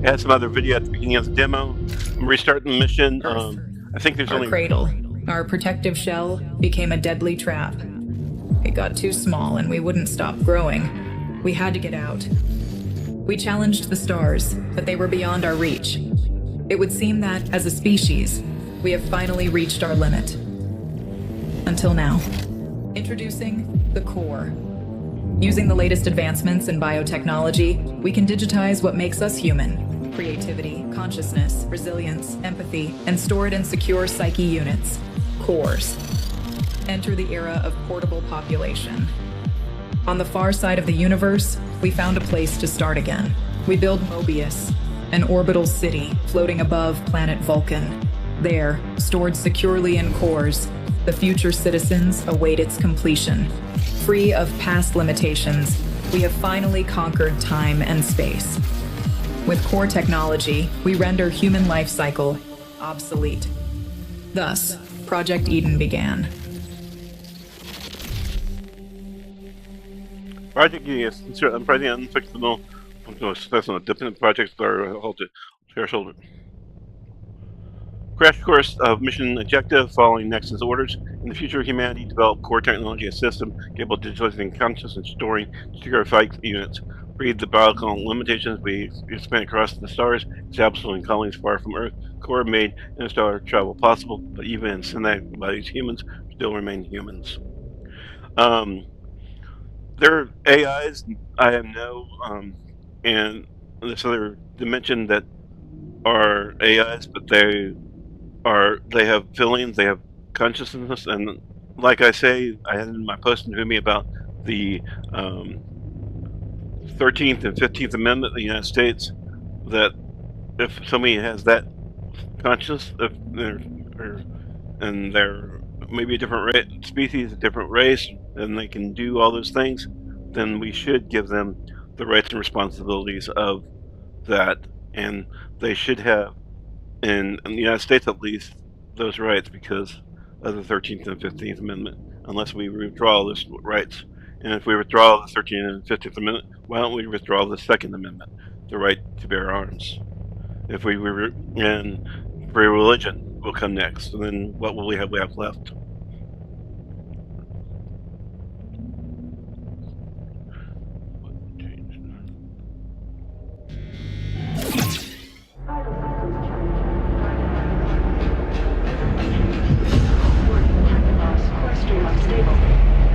It had some other video at the beginning of the demo. I'm restarting the mission. Earth. I think there's Our only. cradle, our protective shell, became a deadly trap. It got too small and we wouldn't stop growing. We had to get out. We challenged the stars, but they were beyond our reach. It would seem that, as a species, we have finally reached our limit. Until now. Introducing the core. Using the latest advancements in biotechnology, we can digitize what makes us human. Creativity, consciousness, resilience, empathy, and store it in secure psyche units. Cores. Enter the era of portable population. On the far side of the universe, we found a place to start again. We build Mobius, an orbital city floating above planet Vulcan. There, stored securely in cores, the future citizens await its completion. Free of past limitations, we have finally conquered time and space. With core technology, we render human life cycle obsolete. Thus, Project Eden began. Project Genius, I'm probably unfixable. Successful dependent projects that are halted. Threshold. Crash course of mission objective following Nexus orders. In the future, humanity developed core technology, a system capable of digitalizing consciousness and storing secure flight units. Freed the biological limitations we expand across the stars, establishing colonies far from Earth. Core made interstellar travel possible, but even in synthetic bodies, humans still remain humans. There are AIs I have no, and this other dimension that are AIs, but they have feelings, they have consciousness, and like I say, I had in my post to me about the 13th and 15th Amendment of the United States, that if somebody has that conscious, if they're maybe a different species, a different race, and they can do all those things, then we should give them the rights and responsibilities of that, and they should have, in the United States at least, those rights because of the 13th and 15th Amendment, unless we withdraw those rights. And if we withdraw the 13th and 15th Amendment, why don't we withdraw the Second Amendment, the right to bear arms? If we were and free religion will come next, and then what will we have left?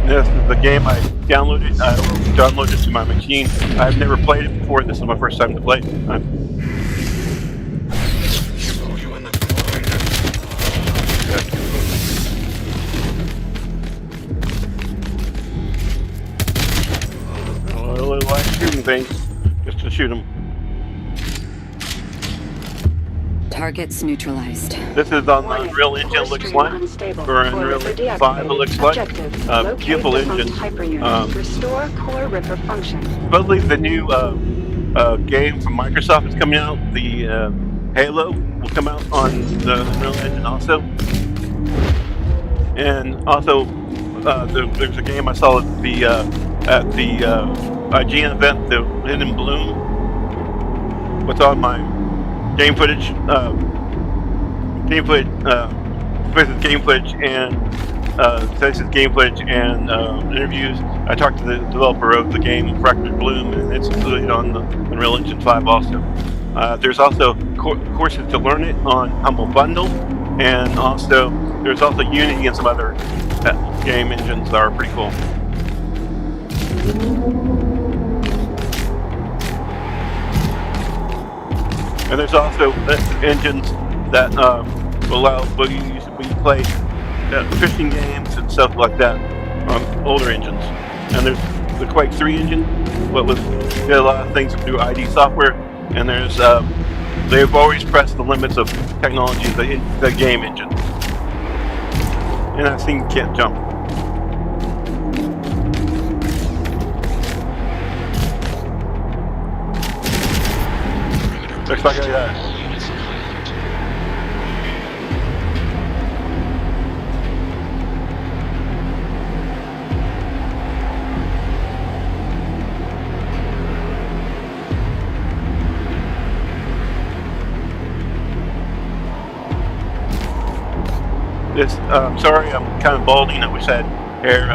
This is the game I downloaded. I downloaded it to my machine. I've never played it before. This is my first time to play. I really like shooting things, just to shoot them. Targets neutralized. This is on the Unreal Engine, looks like, or Unreal 5, it looks like. Beautiful engine. Restore core ripper function. Supposedly the new game from Microsoft is coming out. The Halo will come out on the Unreal Engine also. And also, there's a game I saw at the IGN event, the Hidden Bloom. What's on my game footage and interviews. I talked to the developer of the game, Fractured Bloom, and it's included on the Unreal Engine 5 also. There's also courses to learn it on Humble Bundle, and also there's also Unity and some other game engines that are pretty cool. And there's also engines that will allow when you play fishing games and stuff like that on older engines. And there's the Quake 3 engine, but did a lot of things through ID Software. And there's they've always pressed the limits of technology, the game engine. And that thing can't jump. Looks like I got it. Sorry, I'm kind of balding. I wish I had hair.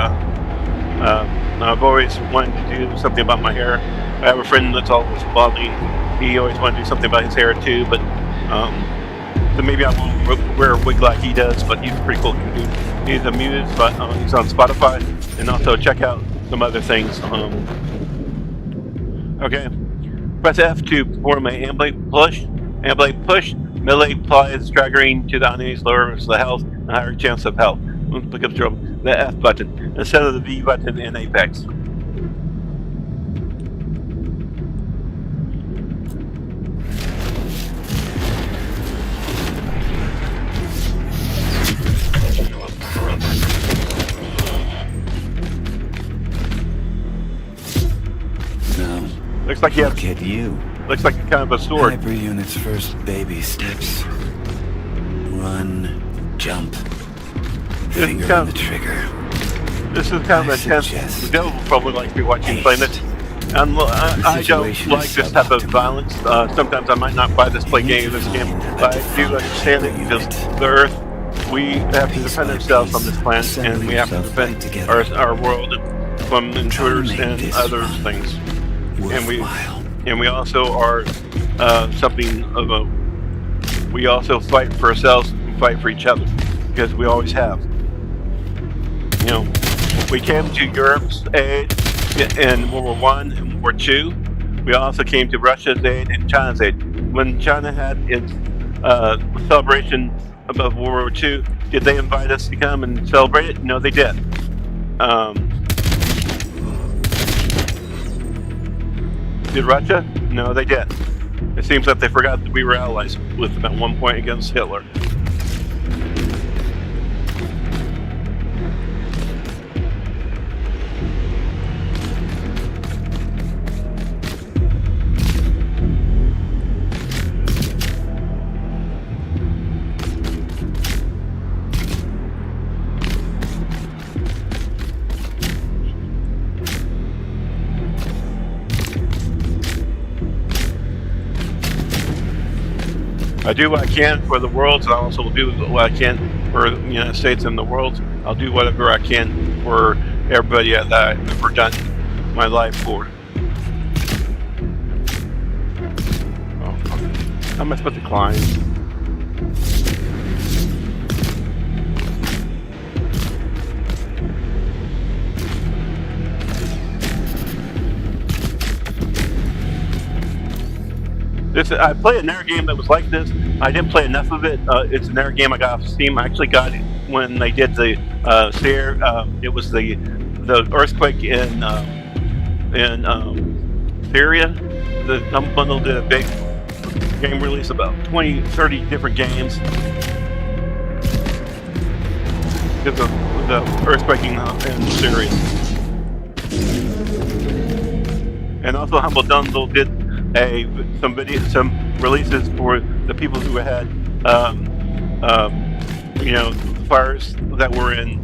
I've always wanted to do something about my hair. I have a friend that's always balding. He always wanted to do something about his hair too, but so maybe I won't wear a wig like he does. But he's a pretty cool dude. He's a muse, but he's on Spotify, and also check out some other things. Okay, press F to perform an ambulate push. Ambulate push. Melee applies staggering to the enemy's lowers the health and higher chance of health. Pick up the F button instead of the V button in Apex. Now, Looks like you have. look at you. Looks like kind of a sword. Hyper Unit's first baby steps. Run, jump, finger on the trigger. This is kind of I intense. suggest The devil will probably like me watching haste. playing it. And I don't situation like is this type of suboptimal. violence. Sometimes I might not buy this game, but I do understand it because the Earth, we have to defend ourselves on this planet, and we have to defend our world from intruders and other things. And we also are something of a. We also fight for ourselves and fight for each other because we always have. You know, we came to Europe's aid in World War I and World War II. We also came to Russia's aid and China's aid. When China had its celebration of World War II, did they invite us to come and celebrate it? No, they did. Did Russia? No, they didn't. It seems that they forgot that we were allies with them at one point against Hitler. I do what I can for the world, and I also will do what I can for the United States and the world. I'll do whatever I can for everybody that I've ever done my life for. Oh, how am I supposed to climb? I played another game that was like this. I didn't play enough of it. It's another game I got off Steam. I actually got it when they did the it was the earthquake in Syria. The Humble Bundle did a big game release, about 20, 30 different games because of the earthquake in Syria. And also Humble Bundle did some releases for the people who had fires that were in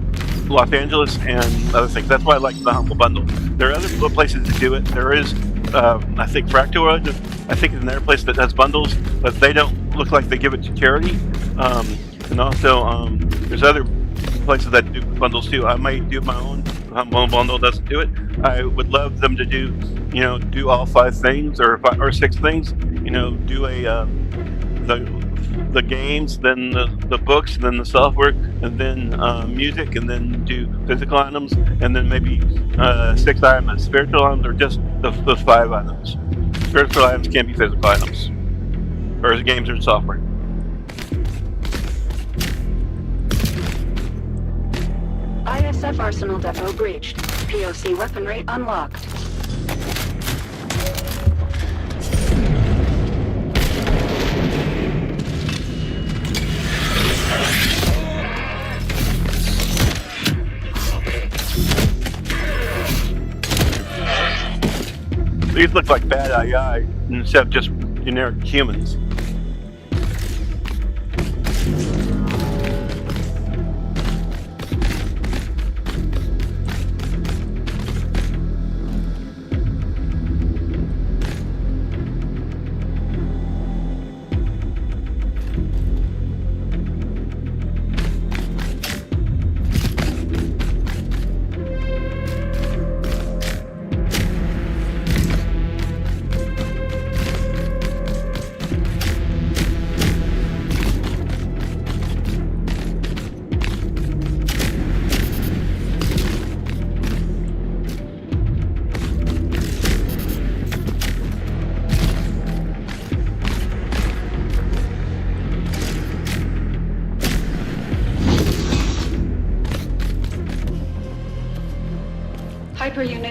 Los Angeles and other things. That's why I like the Humble Bundle. There are other places to do it. There is I think Fractaloid, I think is another place that has bundles, but they don't look like they give it to charity. And also there's other places that do bundles too. I might do my own. Humble Bundle doesn't do it. I would love them to do all 5 things or 6 things. Do the games, then the books, then the software, and then music, and then do physical items, and then maybe 6 items, spiritual items, or just those 5 items. Spiritual items can't be physical items, or games or software. ISF Arsenal Depot breached. POC weaponry unlocked. These look like bad AI instead of just generic humans.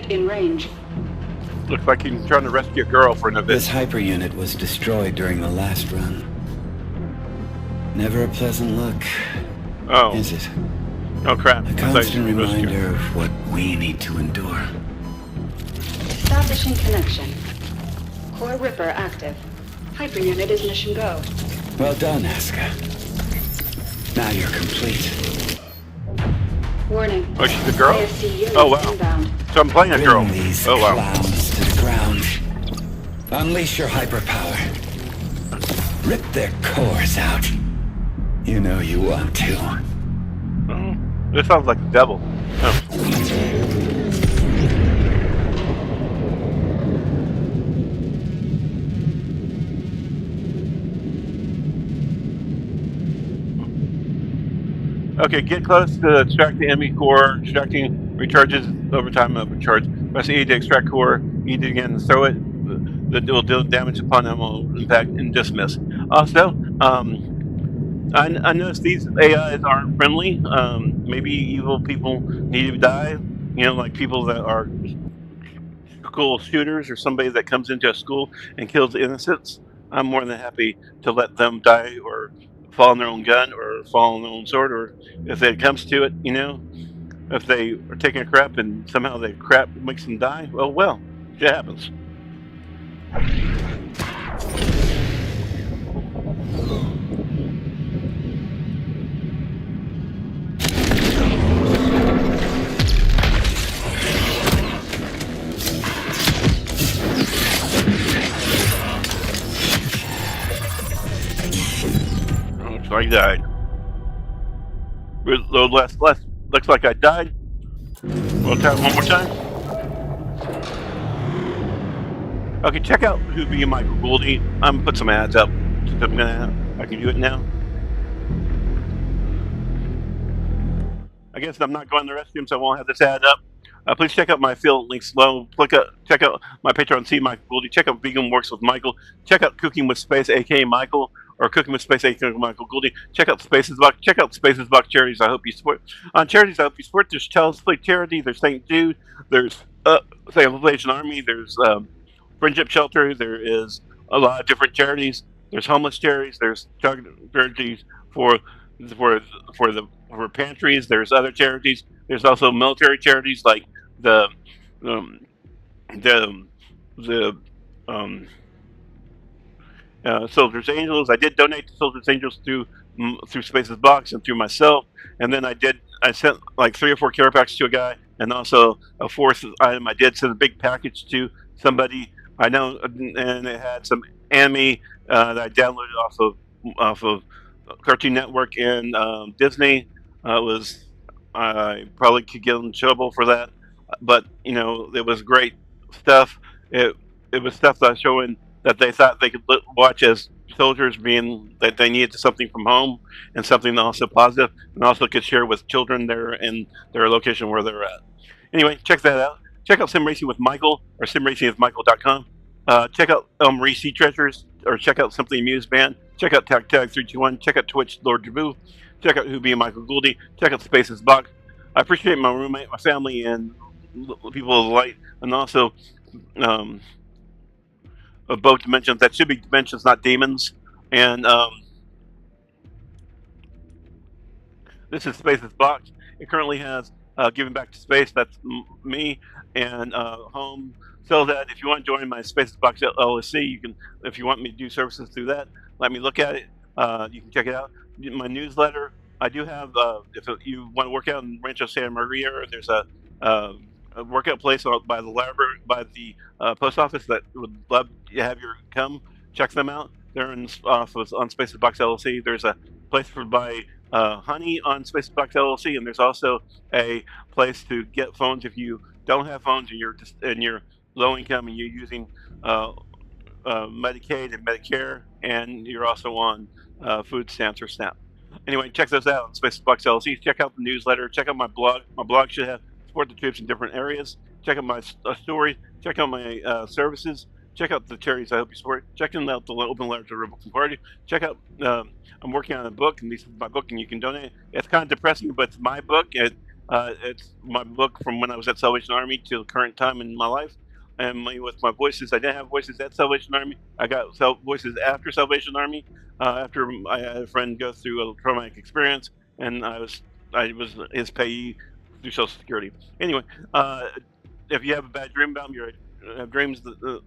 Target in range. Looks like he's trying to rescue a girl for an event. This hyper unit was destroyed during the last run. Never a pleasant look, Oh. is it? Oh crap. A I thought you constant were supposed to. reminder of what we need to endure. Establishing connection. Core Ripper active. Hyper unit is mission go. Well done, Aska. Now you're complete. Warning. Oh, she's a girl? ASC units Oh, wow. inbound. So I'm playing a girl. Bring these Oh wow. clowns to the ground. Unleash your hyper power. Rip their cores out. You know you want to. Oh, this sounds like the devil. Oh. Okay, get close to extract the enemy core. Extracting recharges over time of recharge. Press E to extract core. E to again throw it. That will deal damage upon them. Will impact and dismiss. Also, I noticed these AIs aren't friendly. Maybe evil people need to die. You know, like people that are school shooters or somebody that comes into a school and kills innocents. I'm more than happy to let them die or fall on their own gun or fall on their own sword, or if it comes to it, you know, if they are taking a crap and somehow the crap makes them die, well, it happens. So I died. Reload less. Looks like I died. We'll try it one more time. Okay, check out Who Be Michael Goldie. I'm gonna put some ads up. Since I can do it now. I guess I'm not going to the restroom, so I won't have this ad up. Please check out my affiliate links below. Check out my Patreon, see Michael Goldie. Check out Vegan Works with Michael. Check out Cooking with Space, aka Michael, or Cooking with Space, aka Michael Goldie. Check out Spaces Box. Check out Spaces Box charities. I hope you support. On charities, I hope you support. There's Child's Play Charity. There's St. Jude. There's Salvation Army. There's Friendship Shelter. There is a lot of different charities. There's homeless charities. There's charities for pantries. There's other charities. There's also military charities like the Soldiers Angels. I did donate to Soldiers Angels through Spaces Box and through myself, and then I sent like 3 or 4 care packs to a guy, and also a 4th item I did send a big package to somebody I know, and it had some anime that I downloaded off of Cartoon Network and Disney. I probably could get in trouble for that, but you know, it was great stuff. It was stuff that was showing that they thought they could watch as soldiers, being that they needed something from home and something also positive, and also could share with children there in their location where they're at. Anyway, check that out. Check out Sim Racing with Michael or simracingwithmichael.com. Check out Marie Sea Treasures, or check out Simply Amused Band. Check out Tag 321. Check out Twitch Lord Jabu. Check out Who Be Michael Goldie. Check out Spaces Box. I appreciate my roommate, my family, and people of the light, and also both dimensions. That should be dimensions, not demons. And this is Spaces Box. It currently has Giving Back to Space. That's me, and Home. So that if you want to join my Spaces Box LLC, you can. If you want me to do services through that, let me look at it. You can check it out. My newsletter. I do have. If you want to work out in Rancho Santa Maria, there's a workout place by the library, by the post office that would love to have you come check them out. They're on Spaces Box LLC. There's a place for buy honey on Spaces Box LLC, and there's also a place to get phones if you don't have phones and you're low income and you're using Medicaid and Medicare, and you're also on food stamps or SNAP. Anyway, check those out on Spaces Box LLC. Check out the newsletter. Check out my blog. My blog should have support the troops in different areas. Check out my stories. Check out my services. Check out the charities I hope you support. Check out the Open Letter to the Republican Party. Check out, I'm working on a book, and this is my book, and you can donate. It's kind of depressing, but it's my book. It's my book from when I was at Salvation Army to the current time in my life. And with my voices, I didn't have voices at Salvation Army. I got voices after Salvation Army. After I had a friend go through a traumatic experience, and I was his payee through Social Security. Anyway, uh, if you have a bad dream about me, or have dreams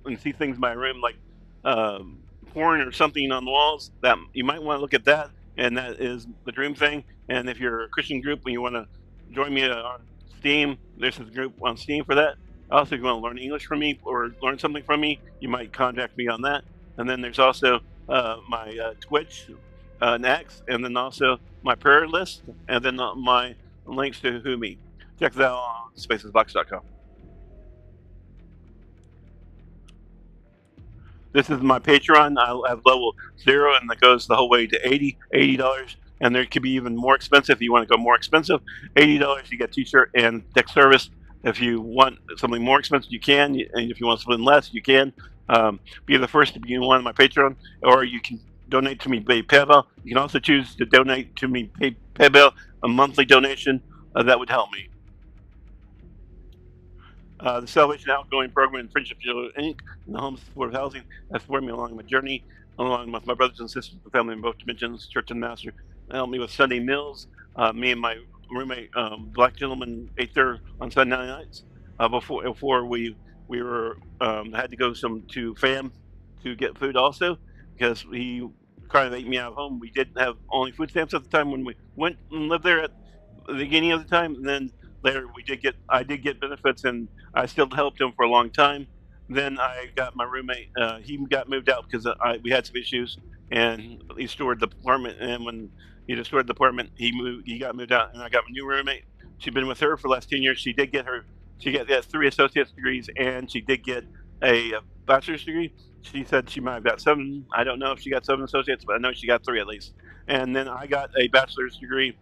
and see things in my room like um, porn or something on the walls, that you might want to look at that. And that is the dream thing. And if you're a Christian group and you want to join me on Steam, there's a group on Steam for that. Also, if you want to learn English from me or learn something from me, you might contact me on that. And then there's also my Twitch and X, and then also my prayer list, and then my links to Who Me. Check that out on spacesbox.com. This is my Patreon. I have level 0, and that goes the whole way to $80. And there could be even more expensive if you want to go more expensive. $80, you get T-shirt and deck service. If you want something more expensive, you can. And if you want something less, you can. Be the first to be one on my Patreon, or you can donate to me by PayPal. You can also choose to donate to me PayPal, a monthly donation. That would help me. The Salvation Outgoing Program and Friendship Shield Inc. and the Home Supportive Housing has supported me along my journey, along with my brothers and sisters and family in both dimensions, Church and Master. They helped me with Sunday meals. Me and my roommate, black gentleman, ate there on Sunday nights. Before we were had to go to FAM to get food also, because he kind of ate me out of home. We didn't have only food stamps at the time when we went and lived there at the beginning of the time, and then later I did get benefits, and I still helped him for a long time. Then I got my roommate. He got moved out because we had some issues, and he stored the apartment. And when he destroyed the apartment, he got moved out, and I got my new roommate. She's been with her for the last 10 years. She got 3 associate's degrees, and she did get a bachelor's degree. She said she might have got 7. I don't know if she got 7 associates, but I know she got 3 at least. And then I got a bachelor's degree,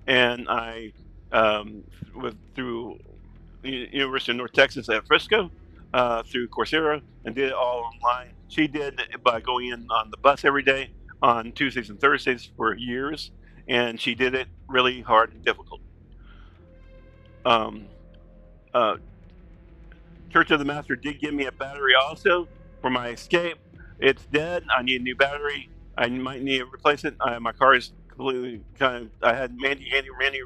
and I through University of North Texas at Frisco, through Coursera, and did it all online. She did it by going in on the bus every day on Tuesdays and Thursdays for years, and she did it really hard and difficult. Um, uh, Church of the Master did give me a battery also for my Escape. It's dead. I need a new battery. I might need to replace it. My car is completely I had Randy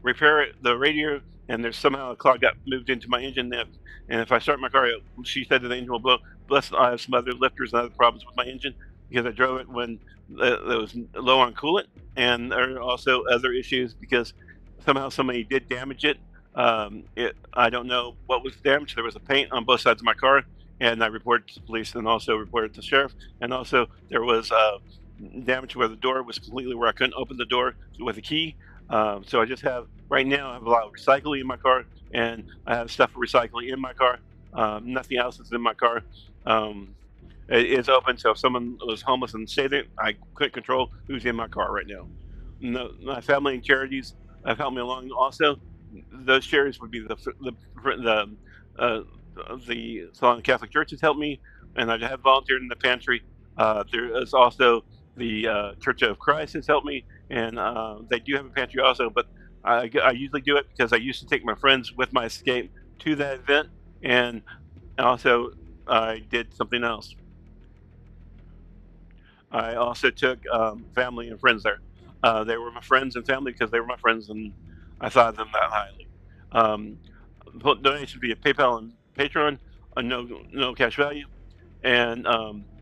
repair it, the radiator, and there's somehow a clog got moved into my engine. And if I start my car, she said that the engine will blow. Plus, I have some other lifters and other problems with my engine because I drove it when it was low on coolant, and there are also other issues because somehow somebody did damage it. I don't know what was damaged. There was a paint on both sides of my car, and I reported to the police and also reported to the sheriff. And also there was damage where the door was completely where I couldn't open the door with a key. So I just have right now I have a lot of recycling in my car, and I have stuff for recycling in my car. Nothing else is in my car. It is open, so if someone was homeless and stayed there, I couldn't control who's in my car right now. No, my family and charities have helped me along also. Those charities would be the Salon Catholic Church has helped me, and I have volunteered in the pantry. There is also the Church of Christ has helped me, and they do have a pantry also. But I usually do it because I used to take my friends with my Escape to that event, and also I did something else. I also took family and friends there. They were my friends and family because they were my friends, and I thought of them that highly. Um, Donation via PayPal and Patreon, no cash value, and I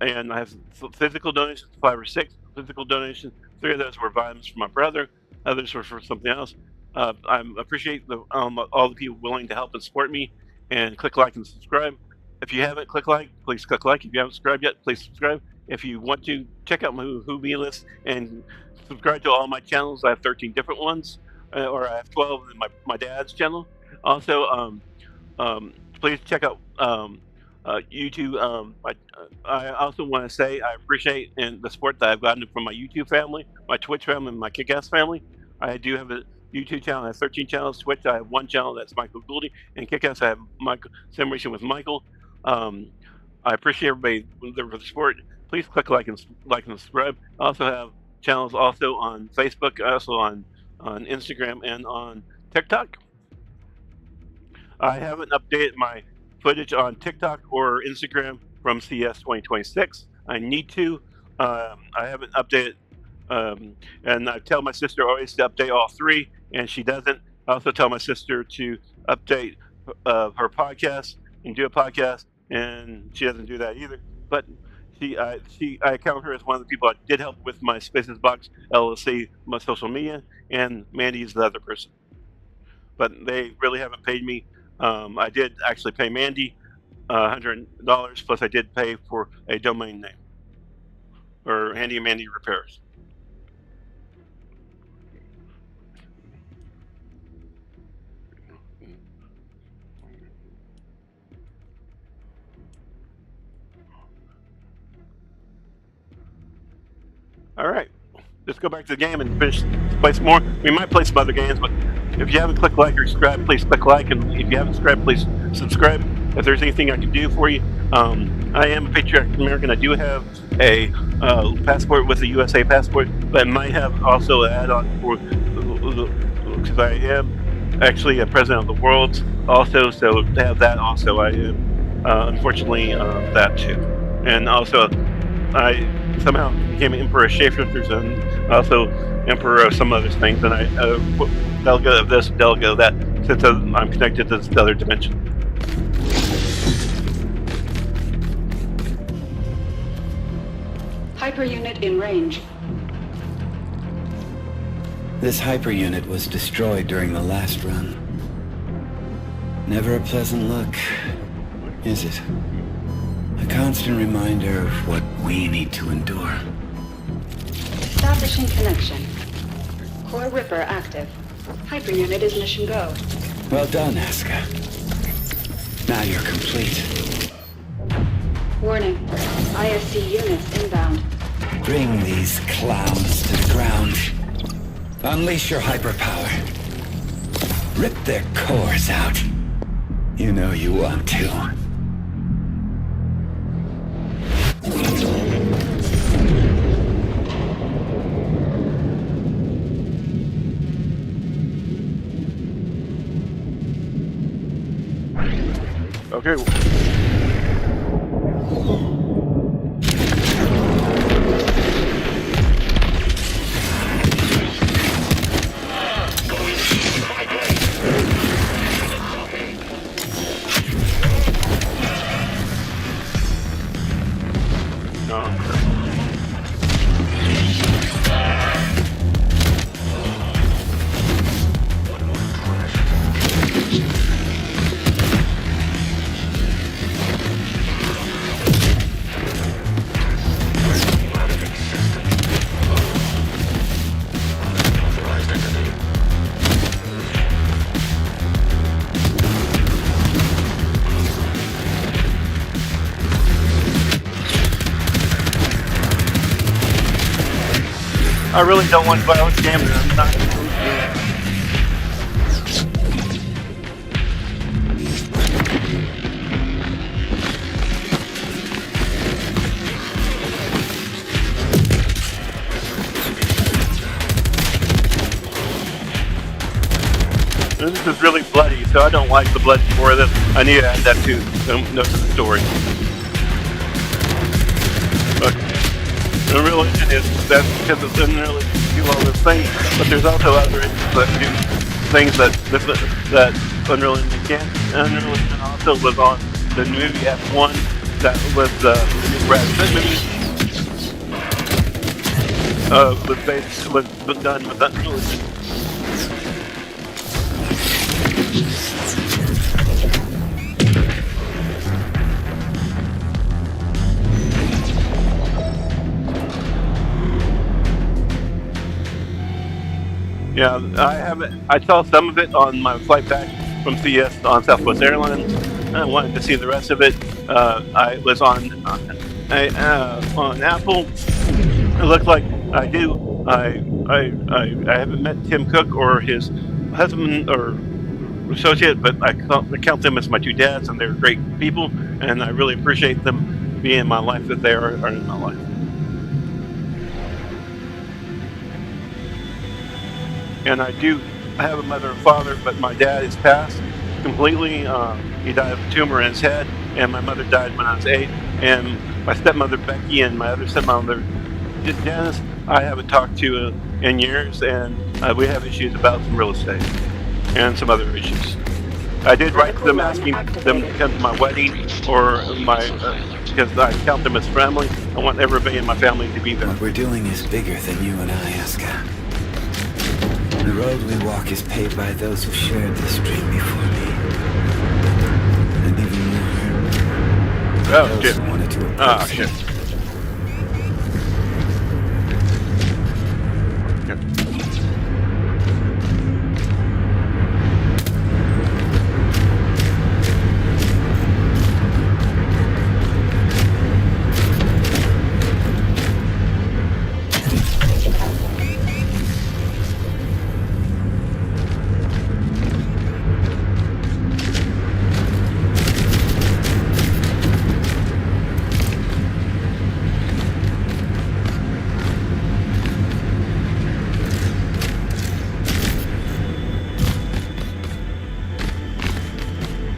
have physical donations, 5 or 6 physical donations. 3 of those were vitamins for my brother. Others were for something else. I appreciate all the people willing to help and support me. And click like and subscribe. If you haven't click like, please click like. If you haven't subscribed yet, please subscribe. If you want to check out my Who Me list and subscribe to all my channels, I have 13 different ones, or I have 12 in my dad's channel. Also, please check out YouTube. I also want to say I appreciate the support that I've gotten from my YouTube family, my Twitch family, and my Kickass family. I do have a YouTube channel. I have 13 channels. Twitch, I have 1 channel. That's Michael Gouldy. And Kickass, I have Simulation with Michael. I appreciate everybody for the support. Please click like and subscribe. I also have channels also on Facebook, also on Instagram, and on TikTok. I haven't updated my footage on TikTok or Instagram from CS 2026. I need to. I haven't updated, and I tell my sister always to update all three, and she doesn't. I also tell my sister to update her podcast and do a podcast, and she doesn't do that either. But I count her as one of the people I did help with my Spaces Box LLC, my social media, and Mandy's the other person. But they really haven't paid me. I did actually pay Mandy $100, plus I did pay for a domain name, or Handy Mandy Repairs. All right, let's go back to the game and finish, play some more. We might play some other games, but if you haven't clicked like or subscribe, please click like, and if you haven't subscribed, please subscribe. If there's anything I can do for you, I am a patriotic American. I do have a passport with a USA passport, but I might have also an add-on for, because I am actually a president of the world also, so to have that also, I am unfortunately that too. And also, I somehow became Emperor of Shapeshifters and also Emperor of some other things, and I delegate of this, delegate of that, since I'm connected to this other dimension. Hyper unit in range. This hyper unit was destroyed during the last run. Never a pleasant look, is it? A constant reminder of what we need to endure. Establishing connection. Core Ripper active. Hyper unit is mission go. Well done, Aska. Now you're complete. Warning. ISC units inbound. Bring these clowns to the ground. Unleash your hyperpower. Rip their cores out. You know you want to. Okay. I really don't want violent games. I'm not. This is really bloody, so I don't like the blood more of this. I need to add that to the story. The religion is that's because it doesn't really do all those things, but there's also other religions that do things that Unreal Engine can't. Unreal Engine also was on the movie F1 that was the new Brad Pitt movie. Was done with Unreal Engine. Yeah, I haven't. I saw some of it on my flight back from CS on Southwest Airlines. I wanted to see the rest of it. I was on Apple. It looked like I do. I haven't met Tim Cook or his husband or associate, but I count them as my two dads, and they're great people, and I really appreciate them being in my life that they are in my life. And I do I have a mother and father, but my dad is passed completely. He died of a tumor in his head, and my mother died when I was 8. And my stepmother Becky and my other stepmother Janice, I haven't talked to in years, and we have issues about some real estate and some other issues. I did write to Medical them run asking them to activated. come to my wedding or my because I count them as family. I want everybody in my family to be there. What we're doing is bigger than you and I, Eska. The road we walk is paved by those who shared this dream before me. And even more, Oh those shit! who wanted to Ah oppose shit! it.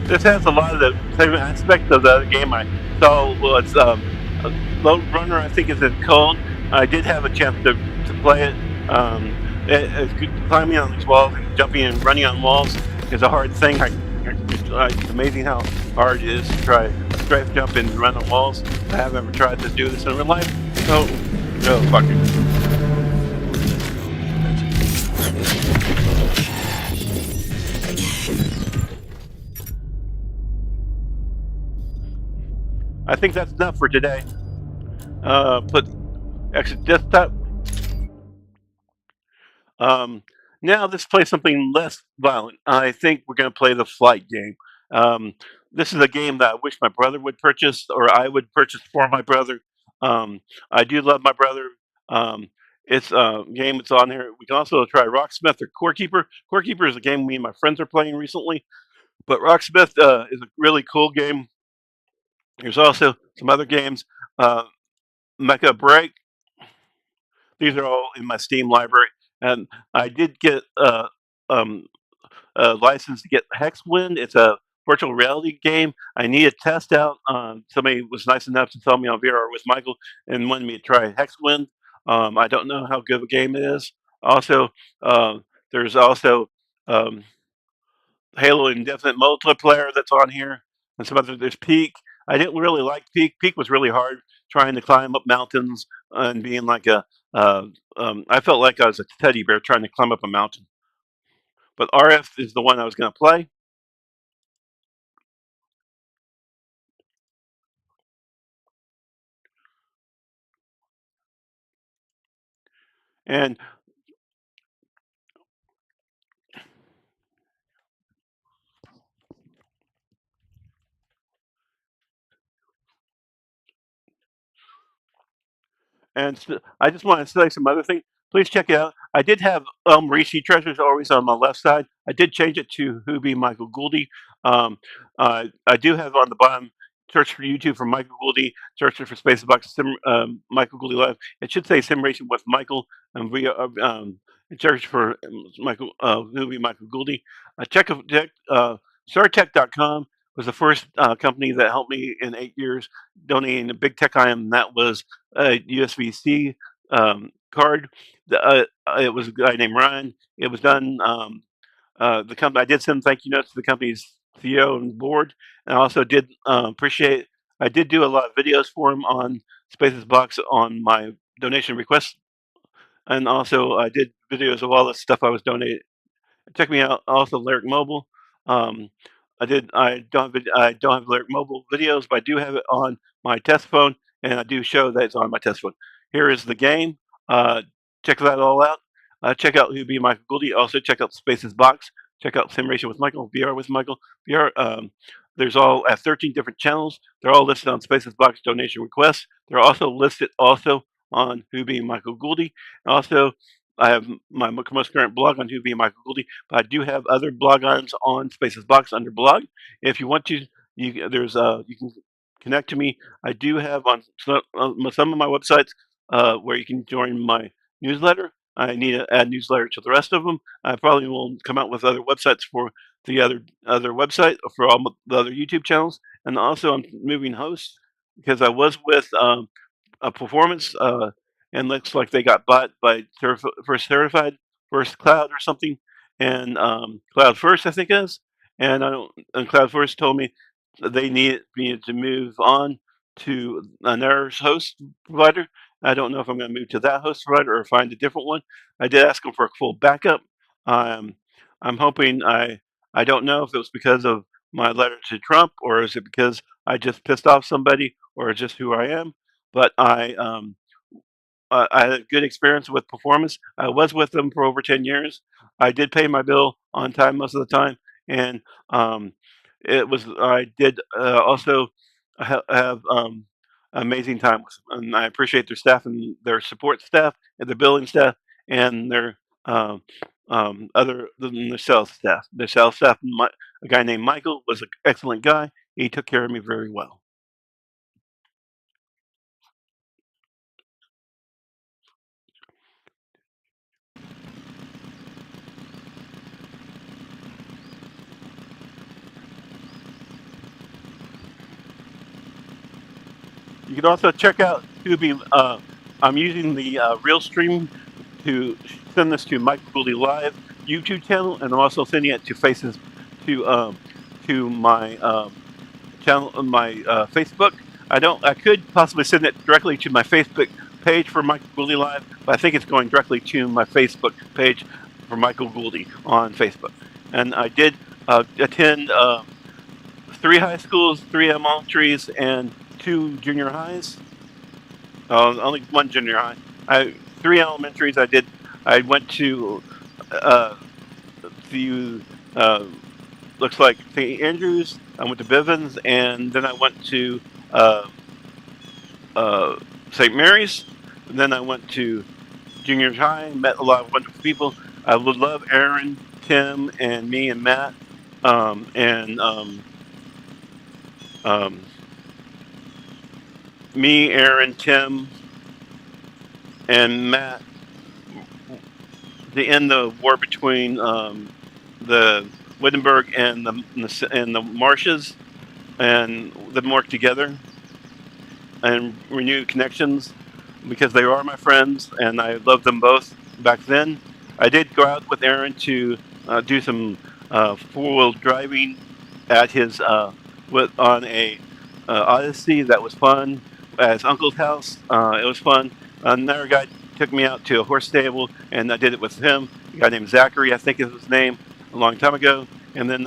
This has a lot of the same aspects of the other game I saw was Lone Runner. I think is it called. I did have a chance to play it. Climbing on these walls and jumping and running on walls is a hard thing. It's amazing how hard it is to try strafe jump and run on walls. I haven't ever tried to do this in real life. So, no, fuck it. I think that's enough for today. Put exit desktop. Um, Now let's play something less violent. I think we're going to play the flight game. Um, this is a game that I wish my brother would purchase, or I would purchase for my brother. I do love my brother. Um, it's a game that's on here. We can also try Rocksmith or Core Keeper. Core Keeper is a game me and my friends are playing recently, but Rocksmith is a really cool game. There's also some other games. Uh, Mecha Break. These are all in my Steam library, and I did get um, license to get Hexwind. It's a virtual reality game. I need to test out. Somebody was nice enough to tell me on VR with Michael and wanted me to try Hexwind. I don't know how good of a game it is. Also, there's also um, Halo Indefinite multiplayer that's on here, and some other. There's Peak. I didn't really like Peak. Peak was really hard trying to climb up mountains and being like a. Uh, I felt like I was a teddy bear trying to climb up a mountain. But RF is the one I was going to play. And I just want to say some other thing. Please check it out. I did have Rishi Treasures always on my left side. I did change it to Who Be Michael Gouldy. I do have on the bottom. Search for YouTube for Michael Gouldy. Search for Spacebox Michael Gouldy Live. It should say Sim Racing with Michael. Search for Michael Who Be Michael Gouldy. Check StarTech.com was the first company that helped me in 8 years donating a big tech item that was a USB-C card. It was a guy named Ryan. It was done. The company. I did send thank you notes to the company's CEO and board, and I also did appreciate. I did do a lot of videos for him on Spaces Box on my donation requests, and also I did videos of all the stuff I was donating. Check me out. Also, Lyric Mobile. Um, I did. I don't have Lyric Mobile videos, but I do have it on my test phone, and I do show that it's on my test phone. Here is the game. Uh, Check that all out. Check out Who Be Michael Gouldy. Also, check out Spaces Box. Check out Simulation with Michael, VR with Michael, VR. There's all at 13 different channels. They're all listed on Spaces Box donation requests. They're also listed on Who Be Michael Gouldy. Also, I have my most current blog on Who Be Michael Gouldy, but I do have other blog items on Spaces Box under blog. If you want to, you can connect to me. I do have on some of my websites where you can join my newsletter. I need to add newsletter to the rest of them. I probably will come out with other websites for the other website for all the other YouTube channels, and also I'm moving hosts because I was with a performance, and looks like they got bought by First Certified, First Cloud or something, and Cloud First I think it is, and I don't. And Cloud First told me that they needed me to move on to another host provider. I don't know if I'm going to move to that host provider or find a different one. I did ask them for a full backup. Um, I'm hoping I don't know if it was because of my letter to Trump or is it because I just pissed off somebody or just who I am. But I had a good experience with performance. I was with them for over 10 years. I did pay my bill on time most of the time, and um, it was I did also have amazing time with them, and I appreciate their staff and their support staff and the billing staff and their other than the sales staff. The sales staff, a guy named Michael was an excellent guy. He took care of me very well. You can also check out Tubi. I'm using the Real Stream to send this to Michael Gooley Live YouTube channel, and I'm also sending it to faces to my channel on my Facebook. I could possibly send it directly to my Facebook page for Michael Gooley Live, but I think it's going directly to my Facebook page for Michael Gooley on Facebook. And I did attend 3 high schools, 3 elementaries, and 2 junior highs. Only 1 junior high. 3 elementaries. I did. I went to the looks like St. Andrews. I went to Bivens, and then I went to St. Mary's. And then I went to junior high. Met a lot of wonderful people. I would love Aaron, Tim, and me and Matt, and me, Aaron, Tim, and Matt to end the war between the Wittenberg and the Marshes, and them work together and renew connections because they are my friends and I loved them both back then. I did go out with Aaron to do some four-wheel driving at his on a Odyssey. That was fun. At his uncle's house, it was fun. Another guy took me out to a horse stable, and I did it with him. A guy named Zachary, I think is his name, a long time ago. And then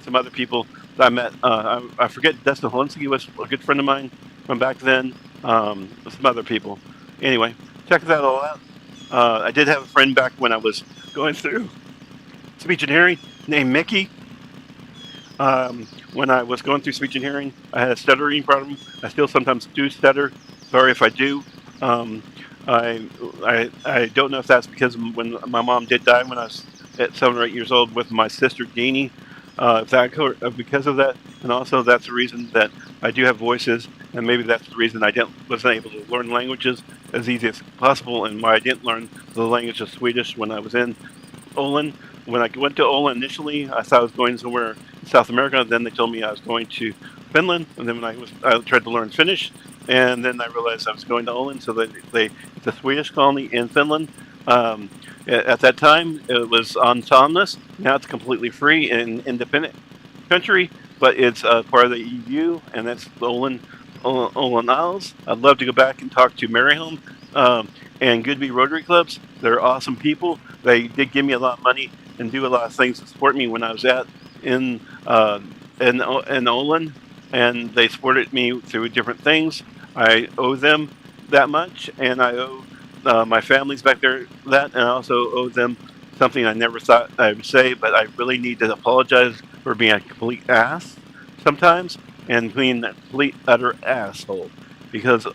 some other people that I met. I forget, Dustin Holinski was a good friend of mine from back then. Some other people. Anyway, check that all out. I did have a friend back when I was going through speech and hearing named Mickey. When I was going through speech and hearing, I had a stuttering problem. I still sometimes do stutter. Sorry if I do. I don't know if that's because when my mom did die when I was at 7 or 8 years old with my sister Jeannie, if that because of that, and also that's the reason that I do have voices, and maybe that's the reason I wasn't able to learn languages as easy as possible, and why I didn't learn the language of Swedish when I was in Olin. When I went to Olin initially, I thought I was going somewhere in South America. Then they told me I was going to Finland, and then when I tried to learn Finnish, and then I realized I was going to Olin. So it's a Swedish colony in Finland. At that time, it was autonomous. Now it's completely free and independent country, but it's part of the EU, and that's Olin Isles. I'd love to go back and talk to Maryholm and Goodby Rotary Clubs. They're awesome people. They did give me a lot of money and do a lot of things to support me when I was in Olin, and they supported me through different things. I owe them that much, and I owe my families back there that, and I also owe them something I never thought I would say, but I really need to apologize for being a complete ass sometimes and being a complete utter asshole. Because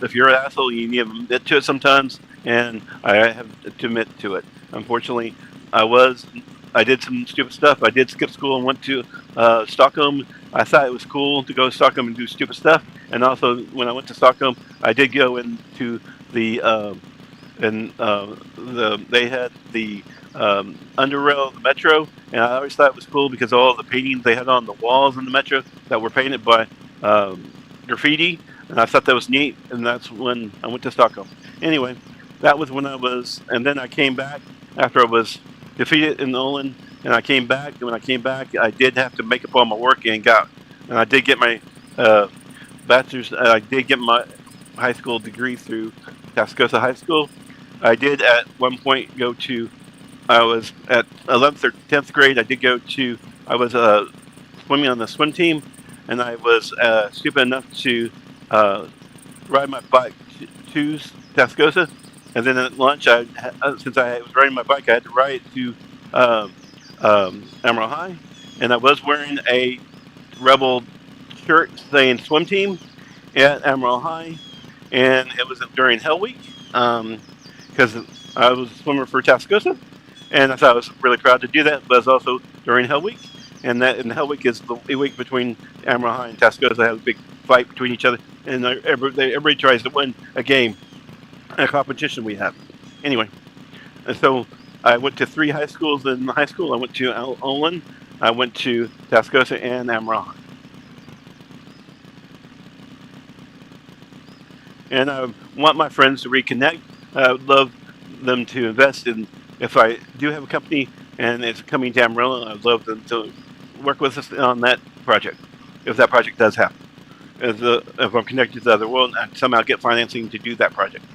if you're an asshole, you need to admit to it sometimes, and I have to admit to it. Unfortunately, I did some stupid stuff. I did skip school and went to Stockholm. I thought it was cool to go to Stockholm and do stupid stuff. And also, when I went to Stockholm, I did go into the and they had the underrail of the metro, and I always thought it was cool because of all the paintings they had on the walls in the metro that were painted by graffiti, and I thought that was neat. And that's when I went to Stockholm. Anyway, that was when I was, and then I came back after I was defeated in Nolan, and I came back. And when I came back, I did have to make up all my work and I did get my bachelor's. I did get my high school degree through Tascosa High School. I did at one point go to. I was at 11th or 10th grade. I was swimming on the swim team, and I was stupid enough to ride my bike to Tascosa. And then at lunch, since I was riding my bike, I had to ride to Emerald High, and I was wearing a Rebel shirt saying swim team at Emerald High, and it was during Hell Week because I was a swimmer for Tascosa, and I thought I was really proud to do that. But it was also during Hell Week, and Hell Week is the week between Emerald High and Tascosa. Has a big fight between each other, and everybody tries to win a game, a competition we have. Anyway, and so I went to 3 high schools in high school. I went to Olin, I went to Tascosa, and Emerald High. And I want my friends to reconnect. I would love them to invest in. If I do have a company and it's coming to Amarillo, I'd love them to work with us on that project. If that project does happen, if I'm connected to the other world, and somehow get financing to do that project.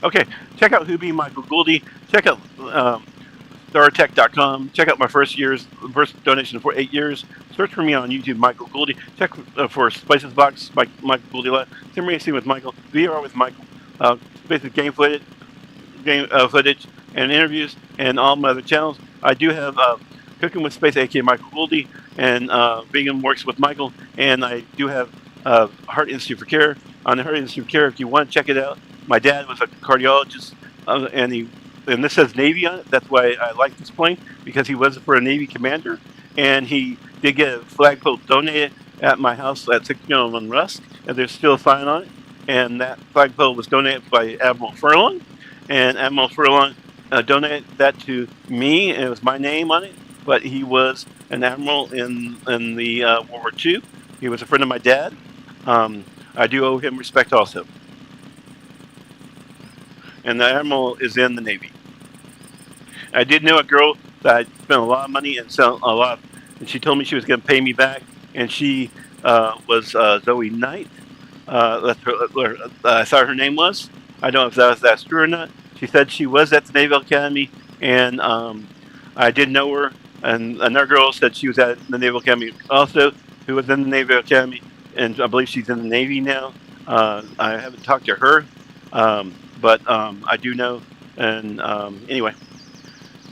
Okay, check out Who Be Michael Gouldy. Check out StarTech.com. Check out my first donation for 8 years. Search for me on YouTube, Michael Gouldy. Check for Spices Box, Michael Gouldy Live. Sim Racing with Michael. VR with Michael. Basic game footage, and interviews, and all my other channels. I do have Cooking with Space, aka Michael Gouldy, and Vegan Works with Michael. And I do have Heart Institute for Care. On the Heart Institute for Care, if you want to check it out. My dad was a cardiologist, and this says Navy on it. That's why I like this plane, because he was for a Navy commander, and he did get a flagpole donated at my house at 601 Rusk, and there's still a sign on it. And that flagpole was donated by Admiral Furlong, and Admiral Furlong donated that to me, and it was my name on it. But he was an admiral in the World War II. He was a friend of my dad. I do owe him respect also. And the admiral is in the Navy. I did know a girl that I spent a lot of money and and she told me she was going to pay me back, and she was Zoe Knight. That's I thought her name was. I don't know if that's true or not. She said she was at the Naval Academy, and I did know her. And another girl said she was at the Naval Academy also, who was in the Naval Academy, and I believe she's in the Navy now. I haven't talked to her. But I do know, and anyway,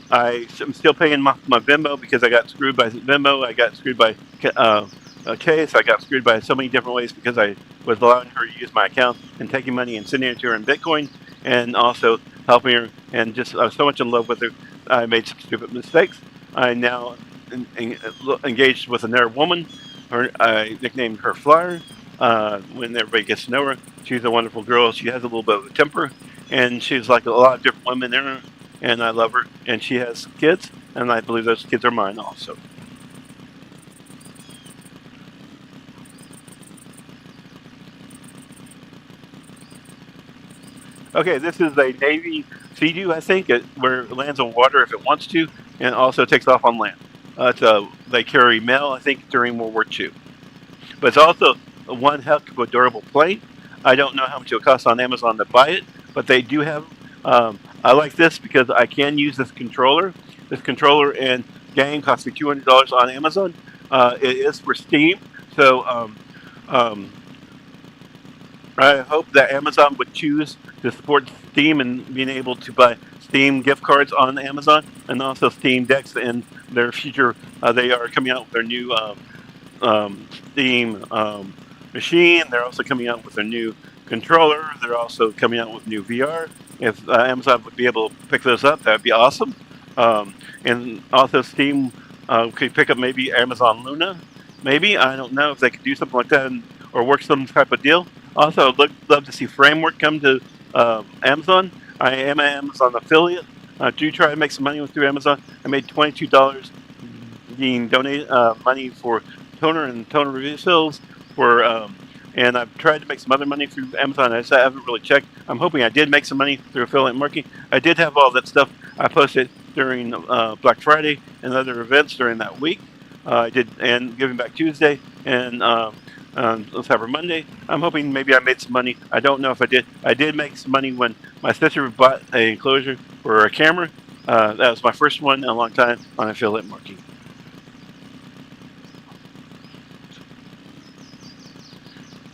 I'm still paying my Venmo because I got screwed by Venmo. I got screwed by Case. I got screwed by so many different ways because I was allowing her to use my account and taking money and sending it to her in Bitcoin, and also helping her. And just I was so much in love with her, I made some stupid mistakes. I now engaged with another woman. I nicknamed her Flyer. When everybody gets to know her, she's a wonderful girl. She has a little bit of a temper, and she's like a lot of different women in her, and I love her. And she has kids, and I believe those kids are mine also. Okay, this is a Navy Sea-Doo, I think, where it lands on water if it wants to, and also takes off on land. They carry mail, I think, during World War II. But it's also one heck of a durable plane. I don't know how much it will cost on Amazon to buy it, but they do have. I like this because I can use this controller. This controller and game cost me $200 on Amazon. It is for Steam, so I hope that Amazon would choose to support Steam and being able to buy Steam gift cards on Amazon, and also Steam Decks in their future. They are coming out with their new Steam machine. They're also coming out with a new controller. They're also coming out with new VR. If Amazon would be able to pick those up, that would be awesome. And also Steam could pick up maybe Amazon Luna. Maybe, I don't know if they could do something like that, or work some type of deal. Also, I'd love to see Framework come to Amazon. I am an Amazon affiliate. Do try to make some money through Amazon. I made $22 being donate money for toner and toner refills for and I've tried to make some other money through Amazon. I haven't really checked. I'm hoping I did make some money through affiliate marketing. I did have all that stuff I posted during Black Friday and other events during that week. I did, and Giving Back Tuesday and Cyber Monday. I'm hoping maybe I made some money. I don't know if I did. I did make some money when my sister bought an enclosure for a camera. That was my first one in a long time on affiliate marketing.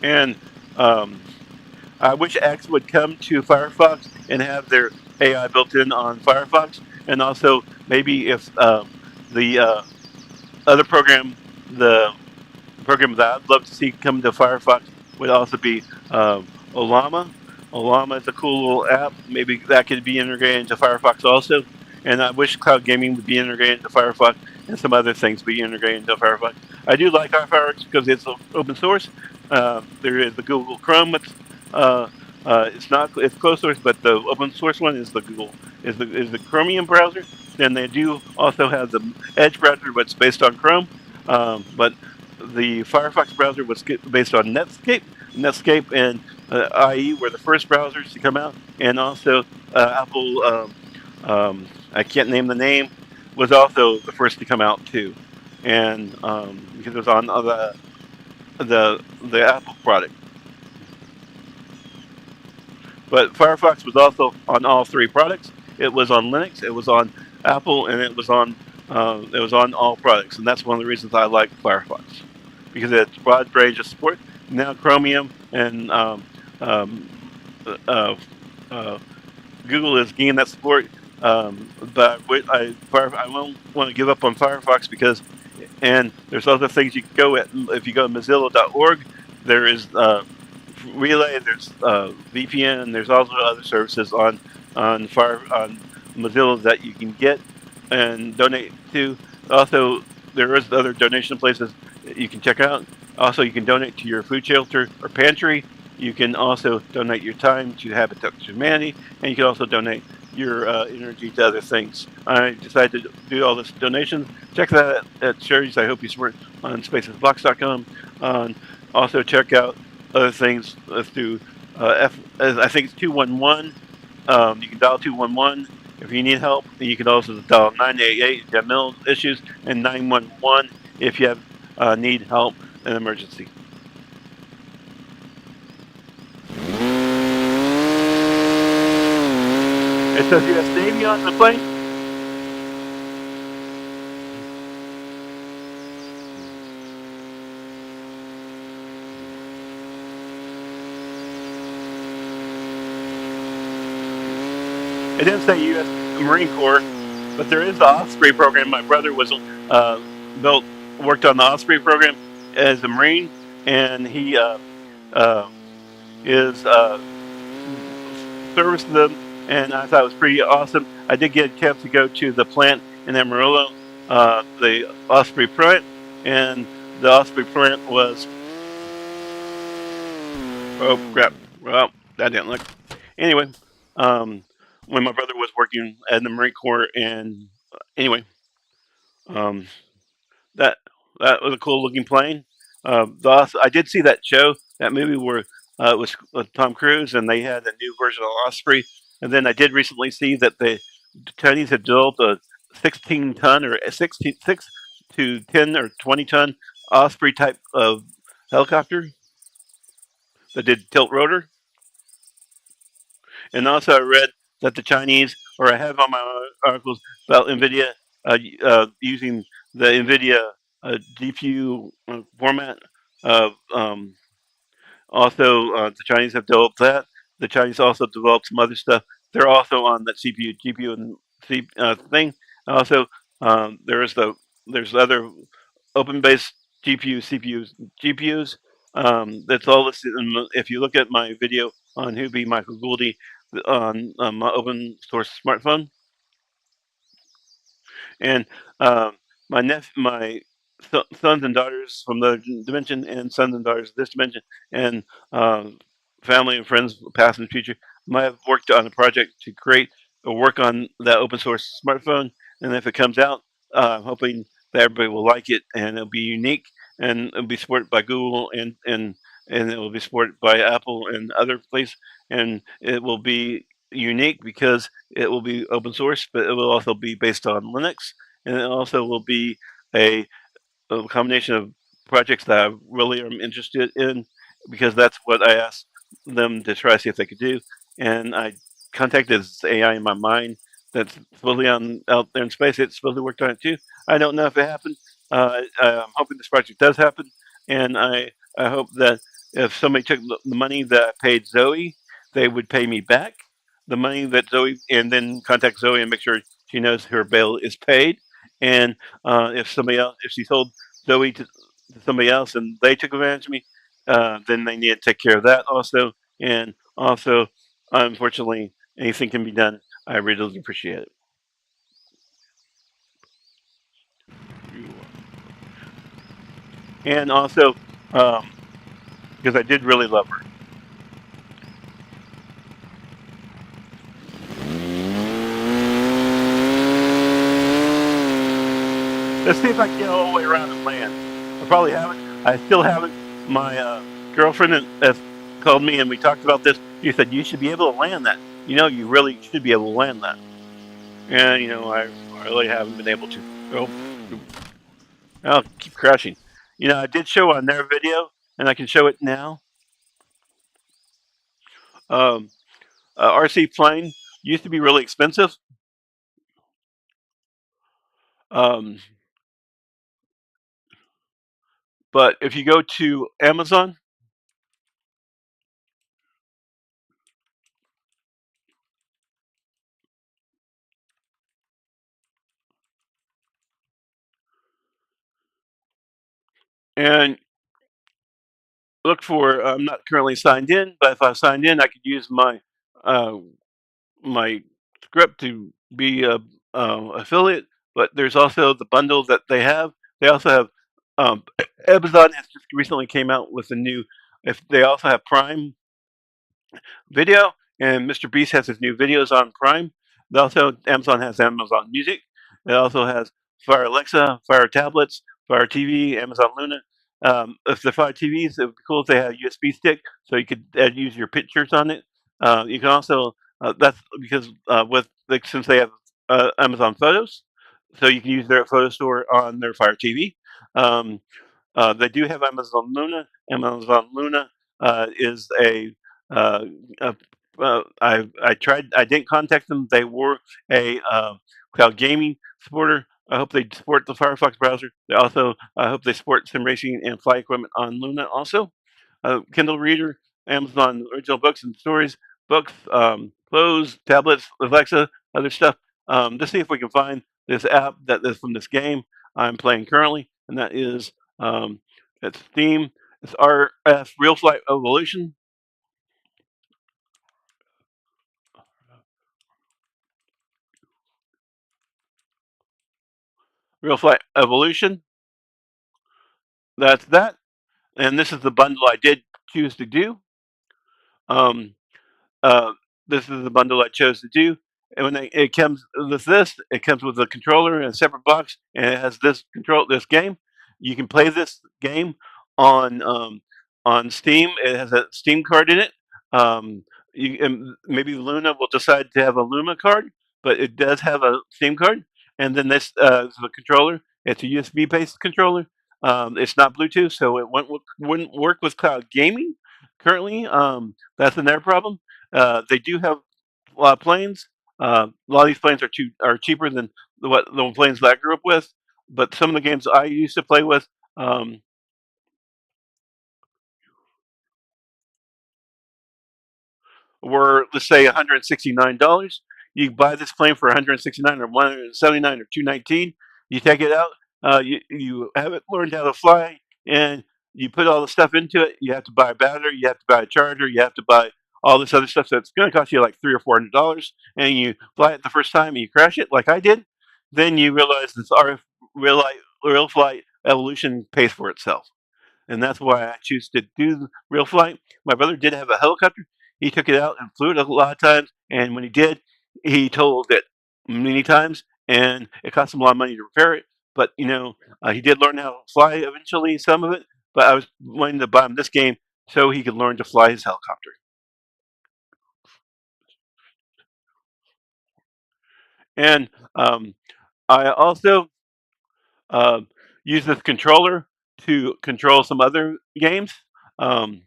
And I wish X would come to Firefox and have their AI built in on Firefox, and also maybe if the other program, the program that I'd love to see come to Firefox would also be Olama. Olama is a cool little app. Maybe that could be integrated into Firefox also. And I wish cloud gaming would be integrated into Firefox and some other things be integrated into Firefox. I do like our Firefox because it's open source. There is the Google Chrome. It's closed source, but the open source one is the the Chromium browser. Then they do also have the Edge browser, which is based on Chrome. But the Firefox browser was based on Netscape. Netscape and IE were the first browsers to come out, and also Apple. I can't name the name. Was also the first to come out too, and because it was on the Apple product. But Firefox was also on all three products. It was on Linux, it was on Apple, and it was on all products. And that's one of the reasons I like Firefox, because it's a broad range of support. Now Chromium and Google is gaining that support. But I won't want to give up on Firefox because, and there's other things you can go at. If you go to Mozilla.org, there is Relay, there's VPN, and there's also other services on Mozilla that you can get and donate to. Also, there is other donation places that you can check out. Also, you can donate to your food shelter or pantry. You can also donate your time to Habitat for Humanity, and you can also donate your energy to other things. I decided to do all this donations. Check that out at charities I hope you support on spacesbox.com. Also check out other things through I think it's 211. You can dial 211 if you need help. You can also dial 988 if you have mental issues, and 911 if you have need help in emergency. It says U.S. Navy on the plane. It didn't say U.S. Marine Corps, but there is the Osprey program. My brother was worked on the Osprey program as a Marine, and he is serviced them, and I thought it was pretty awesome. I did get a chance to go to the plant in Amarillo, the Osprey plant, and the Osprey plant was, oh crap, well, that didn't look. Anyway, when my brother was working at the Marine Corps, and anyway, that was a cool looking plane. I did see that show, that movie where it was with Tom Cruise, and they had a new version of Osprey. And then I did recently see that the Chinese had developed a 16-ton or 6 to 10 or 20-ton Osprey type of helicopter that did tilt rotor. And also I read that the Chinese, or I have on my articles about NVIDIA using the NVIDIA GPU format. Also, the Chinese have developed that. The Chinese also developed some other stuff. They're also on that CPU, GPU, and thing. Also, there's other open-based GPUs. That's all listed. If you look at my video on Huby Michael Gouldy on my open source smartphone, and my sons and daughters from the dimension, and sons and daughters of this dimension, and family and friends, past and future, might have worked on a project to create or work on that open source smartphone. And if it comes out, I'm hoping that everybody will like it, and it'll be unique, and it'll be supported by Google, and it will be supported by Apple and other places, and it will be unique because it will be open source, but it will also be based on Linux, and it also will be a a combination of projects that I really am interested in, because that's what I asked them to try to see if they could do. And I contacted this AI in my mind that's supposedly on out there in space. It's supposedly worked on it too. I don't know if it happened. I'm hoping this project does happen, and I hope that if somebody took the money that I paid Zoe, they would pay me back the money that Zoe, and then contact Zoe and make sure she knows her bail is paid. And if somebody else, if she sold Zoe to somebody else and they took advantage of me, then they need to take care of that also. And also, unfortunately, anything can be done. I really appreciate it. And also, um, because I did really love her. Let's see if I can get all the way around and land. I probably haven't. I still haven't. My girlfriend has called me and we talked about this. She said you should be able to land that. You know, you really should be able to land that. And I really haven't been able to. Oh, I'll keep crashing. I did show on their video, and I can show it now. Um, RC plane used to be really expensive. Um, but if you go to Amazon, and look for, I'm not currently signed in, but if I signed in, I could use uh, my script to be a affiliate. But there's also the bundle that they have. They also have um, Amazon has just recently came out with a new. If they also have Prime Video, and Mr. Beast has his new videos on Prime. Also, Amazon has Amazon Music. It also has Fire Alexa, Fire tablets, Fire TV, Amazon Luna. If the Fire TVs, it would be cool if they had a USB stick, so you could use your pictures on it. You can also that's because with like, since they have Amazon Photos, so you can use their photo store on their Fire TV. Um, they do have Amazon Luna. Amazon Luna is uh, a I tried. I didn't contact them. They were a cloud gaming supporter. I hope they support the Firefox browser. They also I hope they support sim racing and flight equipment on Luna. Also, Kindle Reader, Amazon original books and stories, books, clothes, tablets, Alexa, other stuff. Let's see if we can find this app that is from this game I'm playing currently, and that is it's Steam. It's RF Real Flight Evolution. Real Flight Evolution. That's that. And this is the bundle I did choose to do. Um, uh, this is the bundle I chose to do. And when it comes with this, it comes with a controller in a separate box, and it has this game. You can play this game on on Steam. It has a Steam card in it. And maybe Luna will decide to have a Luma card, but it does have a Steam card. And then this is the controller. It's a USB based controller. It's not Bluetooth, so it wouldn't work with cloud gaming currently. That's another problem. They do have a lot of planes. A lot of these planes are cheaper than the planes that I grew up with. But some of the games I used to play with um, were, let's say, $169. You buy this plane for 169 or 179 or 219. You take it out. You haven't learned how to fly, and you put all the stuff into it. You have to buy a battery. You have to buy a charger. You have to buy all this other stuff. So it's going to cost you like $300 or $400. And you fly it the first time and you crash it, like I did. Then you realize this RF real flight evolution pays for itself. And that's why I choose to do real flight. My brother did have a helicopter. He took it out and flew it a lot of times. And when he did, he totaled it many times, and it cost him a lot of money to repair it. But he did learn how to fly eventually, some of it. But I was wanting to buy him this game so he could learn to fly his helicopter. And I also uh, use this controller to control some other games. Um,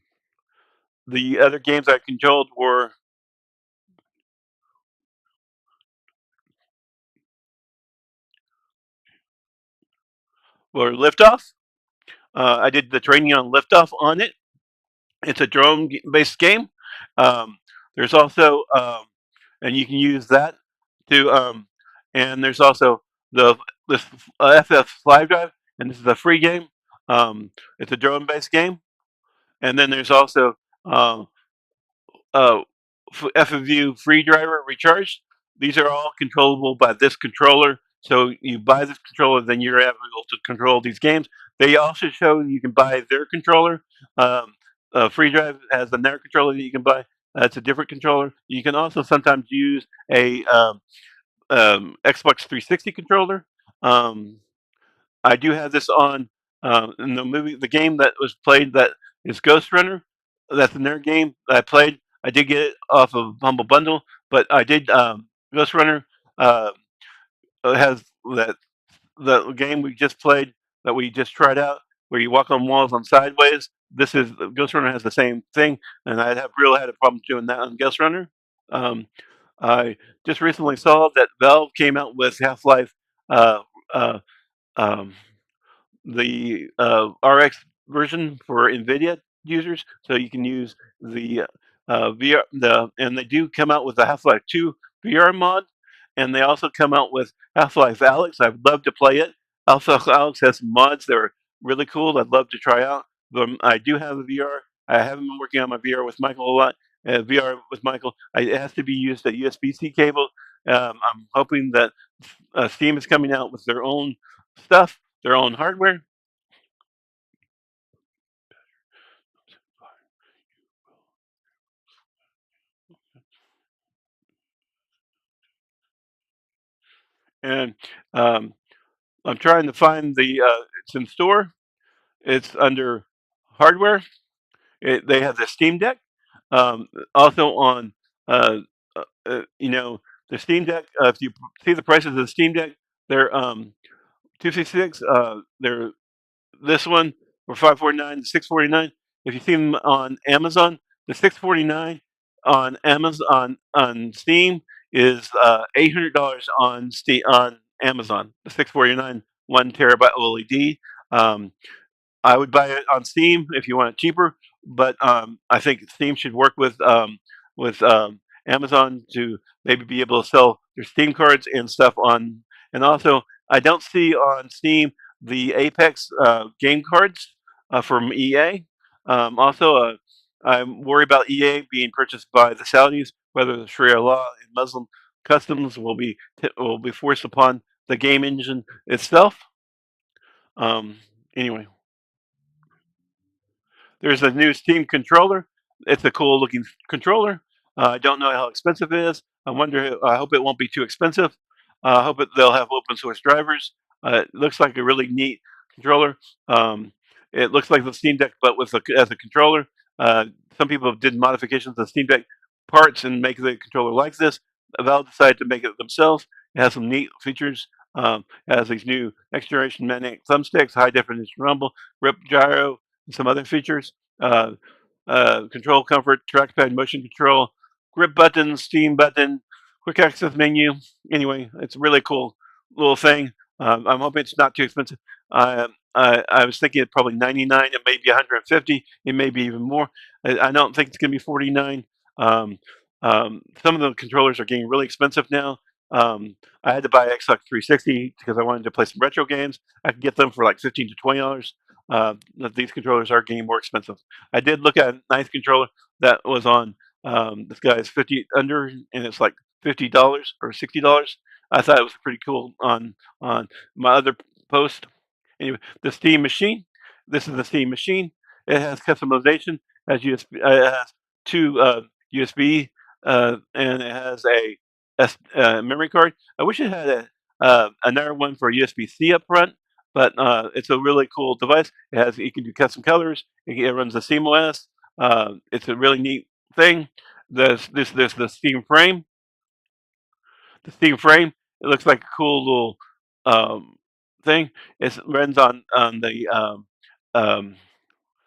the other games I controlled were Liftoff. I did the training on Liftoff on it. It's a drone-based game. Um, there's also, and you can use that to, and there's also this FF Live Drive, and this is a free game. It's a drone-based game, and then there's also um, uh, FFU Free Driver Recharge. These are all controllable by this controller. So you buy this controller, then you're able to control these games. They also show you can buy their controller. Free Drive has another controller that you can buy. That's a different controller. You can also sometimes use a Xbox 360 controller. Um, I do have this on in the game that was played that is Ghost Runner. That's another game that I played. I did get it off of Humble Bundle, but I did Ghost Runner uh, has that the game we just played that we just tried out where you walk on walls on sideways. This is Ghost Runner has the same thing, and I have really had a problem doing that on Ghost Runner. Um, I just recently saw that Valve came out with Half Life. Uh, uh, um, the RX version for NVIDIA users, so you can use the VR. And they do come out with the Half-Life 2 VR mod, and they also come out with Half-Life Alyx. I'd love to play it. Half-Life Alyx has some mods that are really cool. I'd love to try out. But I do have a VR. I haven't been working on my VR with Michael a lot. VR with Michael, it has to be used at USB-C cable. I'm hoping that Steam is coming out with their own stuff, their own hardware. And I'm trying to find it's in store. It's under hardware. They have the Steam Deck. Also on, uh, the Steam Deck. If you see the prices of the Steam Deck, they're 266. They're this one for 549, the 649. If you see them on Amazon, the 649 on Amazon on Steam is $800 on on Amazon. The 649 1 terabyte OLED. Um, I would buy it on Steam if you want it cheaper, but I think Steam should work with Amazon to maybe be able to sell their Steam cards and stuff on. And also, I don't see on Steam the Apex game cards from EA. Also, I'm worried about EA being purchased by the Saudis, whether the Sharia law and Muslim customs will be forced upon the game engine itself. Anyway. There's a new Steam controller. It's a cool looking controller. I don't know how expensive it is. I hope it won't be too expensive. I hope they'll have open source drivers. It looks like a really neat controller. It looks like the Steam Deck, but as a controller. Some people did modifications to the Steam Deck parts and make the controller like this. Valve decided to make it themselves. It has some neat features. It has these new next generation magnetic thumbsticks, high definition rumble, rip gyro, and some other features. Uh, Control comfort, trackpad motion control, grip button, Steam button, quick access menu. Anyway, it's a really cool little thing. I'm hoping it's not too expensive. I was thinking probably 99, it may be 150, it may be even more. I don't think it's going to be 49. Some of the controllers are getting really expensive now. I had to buy Xbox 360 because I wanted to play some retro games. I could get them for like $15 to $20. These controllers are getting more expensive. I did look at a nice controller that was on this guy's 50 under, and it's like $50 or $60. I thought it was pretty cool on my other post. Anyway, the Steam machine. This is the Steam machine. It has customization. Has USB. It has two USB, and it has a memory card. I wish it had another one for USB-C up front, but it's a really cool device. It has you can do custom colors. It runs the SteamOS. It's a really neat thing. There's the Steam frame. The Steam frame. It looks like a cool little um, thing. It runs on the um,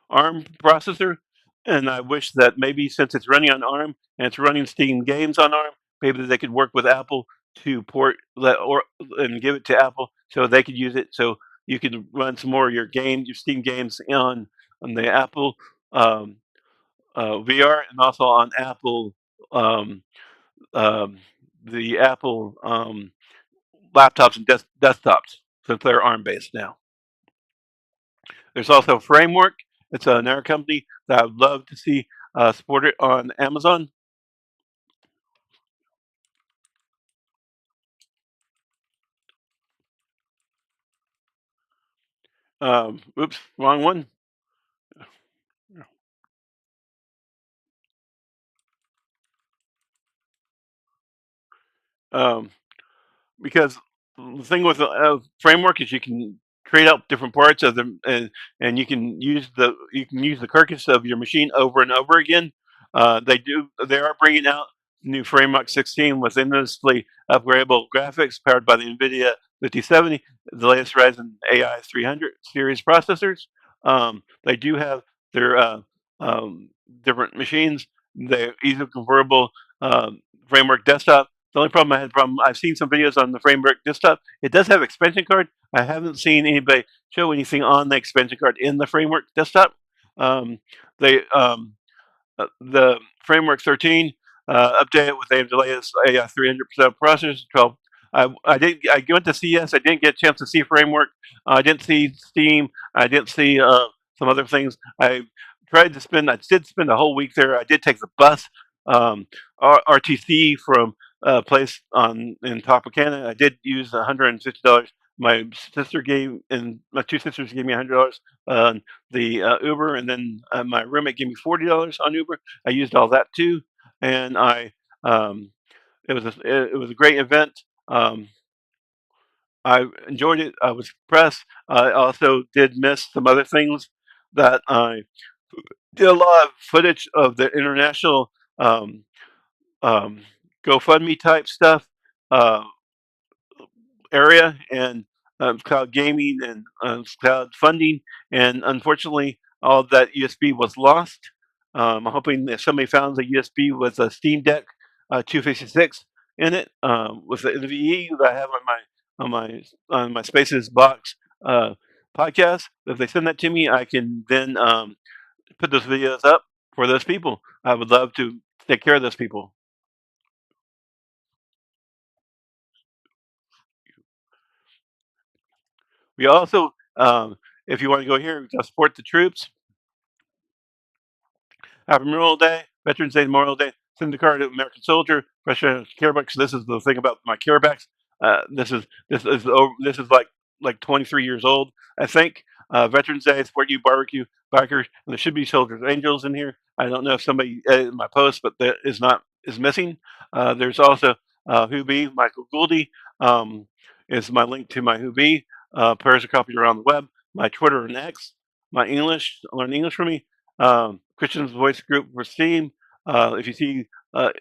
ARM processor, and I wish that maybe since it's running on ARM and it's running Steam games on ARM, maybe they could work with Apple to port that or and give it to Apple so they could use it so you could run some more of your games, your Steam games on the Apple um, VR and also on Apple um, um, the Apple laptops and desktops since they're ARM based now. There's also Framework. It's another company that I would love to see supported on Amazon. Oops, wrong one. Um, because the thing with framework is you can trade out different parts of them, and you can use the carcass of your machine over and over again. They are bringing out new framework 16 with endlessly upgradable graphics powered by the NVIDIA 5070, the latest Ryzen AI 300 series processors. They do have their um, different machines. They're easily convertible framework desktop. The only problem I've seen some videos on the Framework desktop. It does have expansion card. I haven't seen anybody show anything on the expansion card in the Framework desktop. Um, the Framework 13 updated with AMD latest AI 300% processor. 12. I went to CES. I didn't get a chance to see Framework. I didn't see Steam. I didn't see some other things. I did spend a whole week there. I did take the bus, RTC from a place in Tropicana. I did use $150. My two sisters gave me $100 on the Uber, and then my roommate gave me $40 on Uber. I used all that too, and um, it was a great event. Um, I enjoyed it. I was impressed. I also did miss some other things that I did a lot of footage of the international um, um, GoFundMe type stuff. Uh, area and cloud gaming and cloud funding. And unfortunately, all of that USB was lost. I'm hoping that somebody found the USB with a Steam Deck 256 in it with the NVE that I have on my Spaces box podcast. If they send that to me, I can then put those videos up for those people. I would love to take care of those people. We also, if you want to go here, we support the troops. Happy Memorial Day, Veterans Day, Memorial Day. Send the card to American Soldier, Fresh Care Bucks. This is the thing about my care backs. This is like 23 years old, I think. Veterans Day, support you, barbecue, bikers, and there should be Soldiers Angels in here. I don't know if somebody edited my post, but that is missing. There's also Whoobie, Michael Gouldy is my link to my Whoobie. Prayers are copied around the web. My Twitter and X, my English, learn English for me. Christian's Voice Group for Steam. If you see a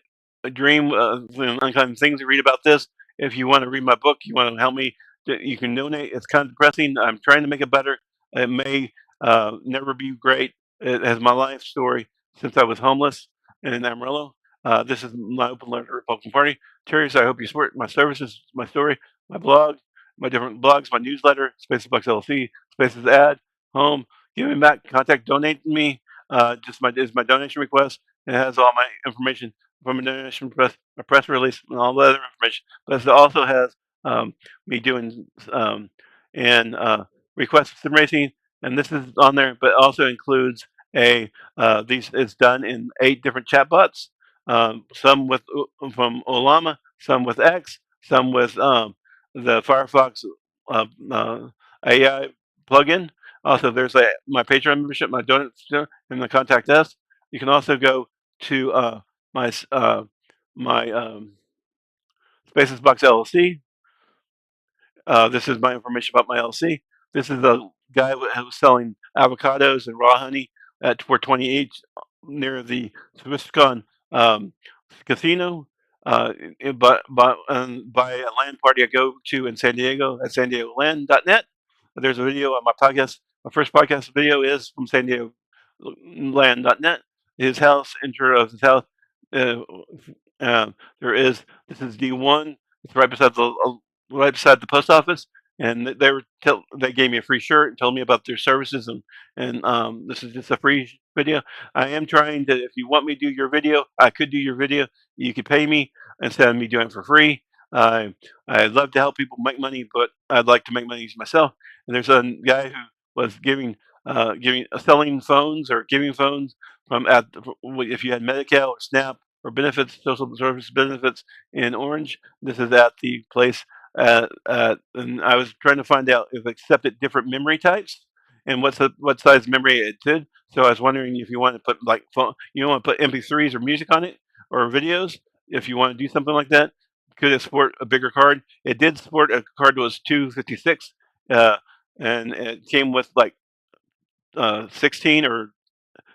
dream, uncommon things to read about this. If you want to read my book, you want to help me, you can donate. It's kind of depressing. I'm trying to make it better. It may never be great. It has my life story since I was homeless in Amarillo. This is my open letter to the Republican Party. Terry, so I hope you support my services, my story, my blog, my different blogs, my newsletter, Spaces Bucks LLC, Spaces Ad, Home, giving back, contact, donate to me. Just my donation request. It has all my information from a donation press, a press release, and all the other information. But it also has me doing and requests for sim racing, and this is on there. But also includes these is done in 8 different chatbots. Some with from Olama, some with X, some with the Firefox uh, uh, AI plugin. Also, there's my Patreon membership, my donuts, and the contact us. You can also go to my Spaces Box LLC. This is my information about my LLC. This is a guy who was selling avocados and raw honey at 428 near the Swisscon casino. By a land party I go to in San Diego at SanDiegoLand.net. There's a video on my podcast. My first podcast video is from SanDiegoLand.net. His house, intro of his house. This is D1. It's right beside the post office, and they gave me a free shirt and told me about their services, and this is just a free video. I am trying to, if you want me to do your video, I could do your video. You could pay me instead of me doing it for free. I love to help people make money, but I'd like to make money myself. And there's a guy who was selling phones or giving phones if you had Medi-Cal or SNAP or benefits, social service benefits in Orange. This is at the place. And I was trying to find out if it accepted different memory types and what size memory it did. So I was wondering if you want to put you want to put MP3s or music on it or videos. If you want to do something like that, could it support a bigger card? It did support a card that was 256, and it came with 16 or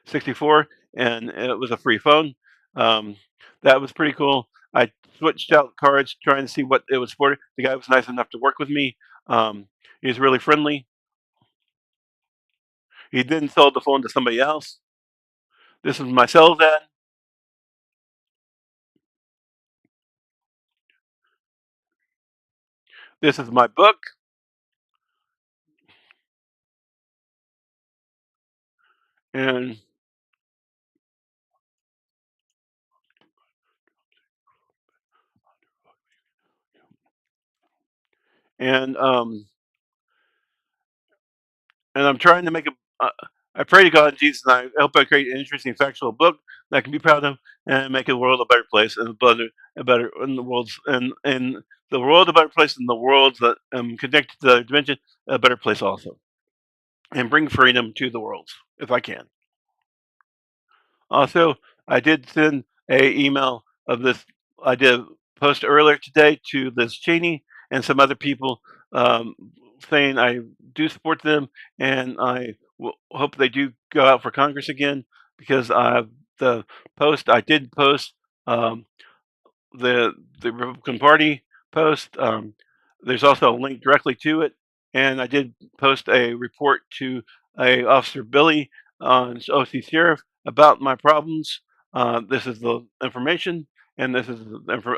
64, and it was a free phone. That was pretty cool. I switched out cards trying to see what it was for. The guy was nice enough to work with me. He was really friendly. He didn't sell the phone to somebody else. This is my sales ad. This is my book. And I'm trying to make I pray to God and Jesus, and I hope I create an interesting factual book that I can be proud of and make the world a better place and a better in the world's and the world a better place and the world that connected to the dimension a better place also, and bring freedom to the world if I can. Also, I did send a email of this. I did post earlier today to Liz Cheney and some other people saying I do support them, and I hope they do go out for Congress again, because the post I did post the Republican Party post. There's also a link directly to it, and I did post a report to Officer Billy on OC Sheriff about my problems. This is the information, and this is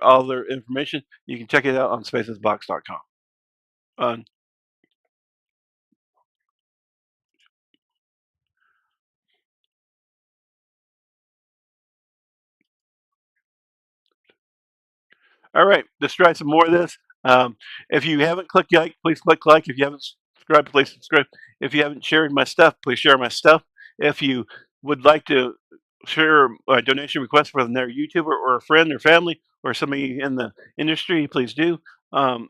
all their information. You can check it out on spacesbox.com. All right, let's try some more of this. If you haven't clicked like, please click like. If you haven't subscribed, please subscribe. If you haven't shared my stuff, please share my stuff. If you would like to share a donation request for another YouTuber or a friend or family or somebody in the industry, please do.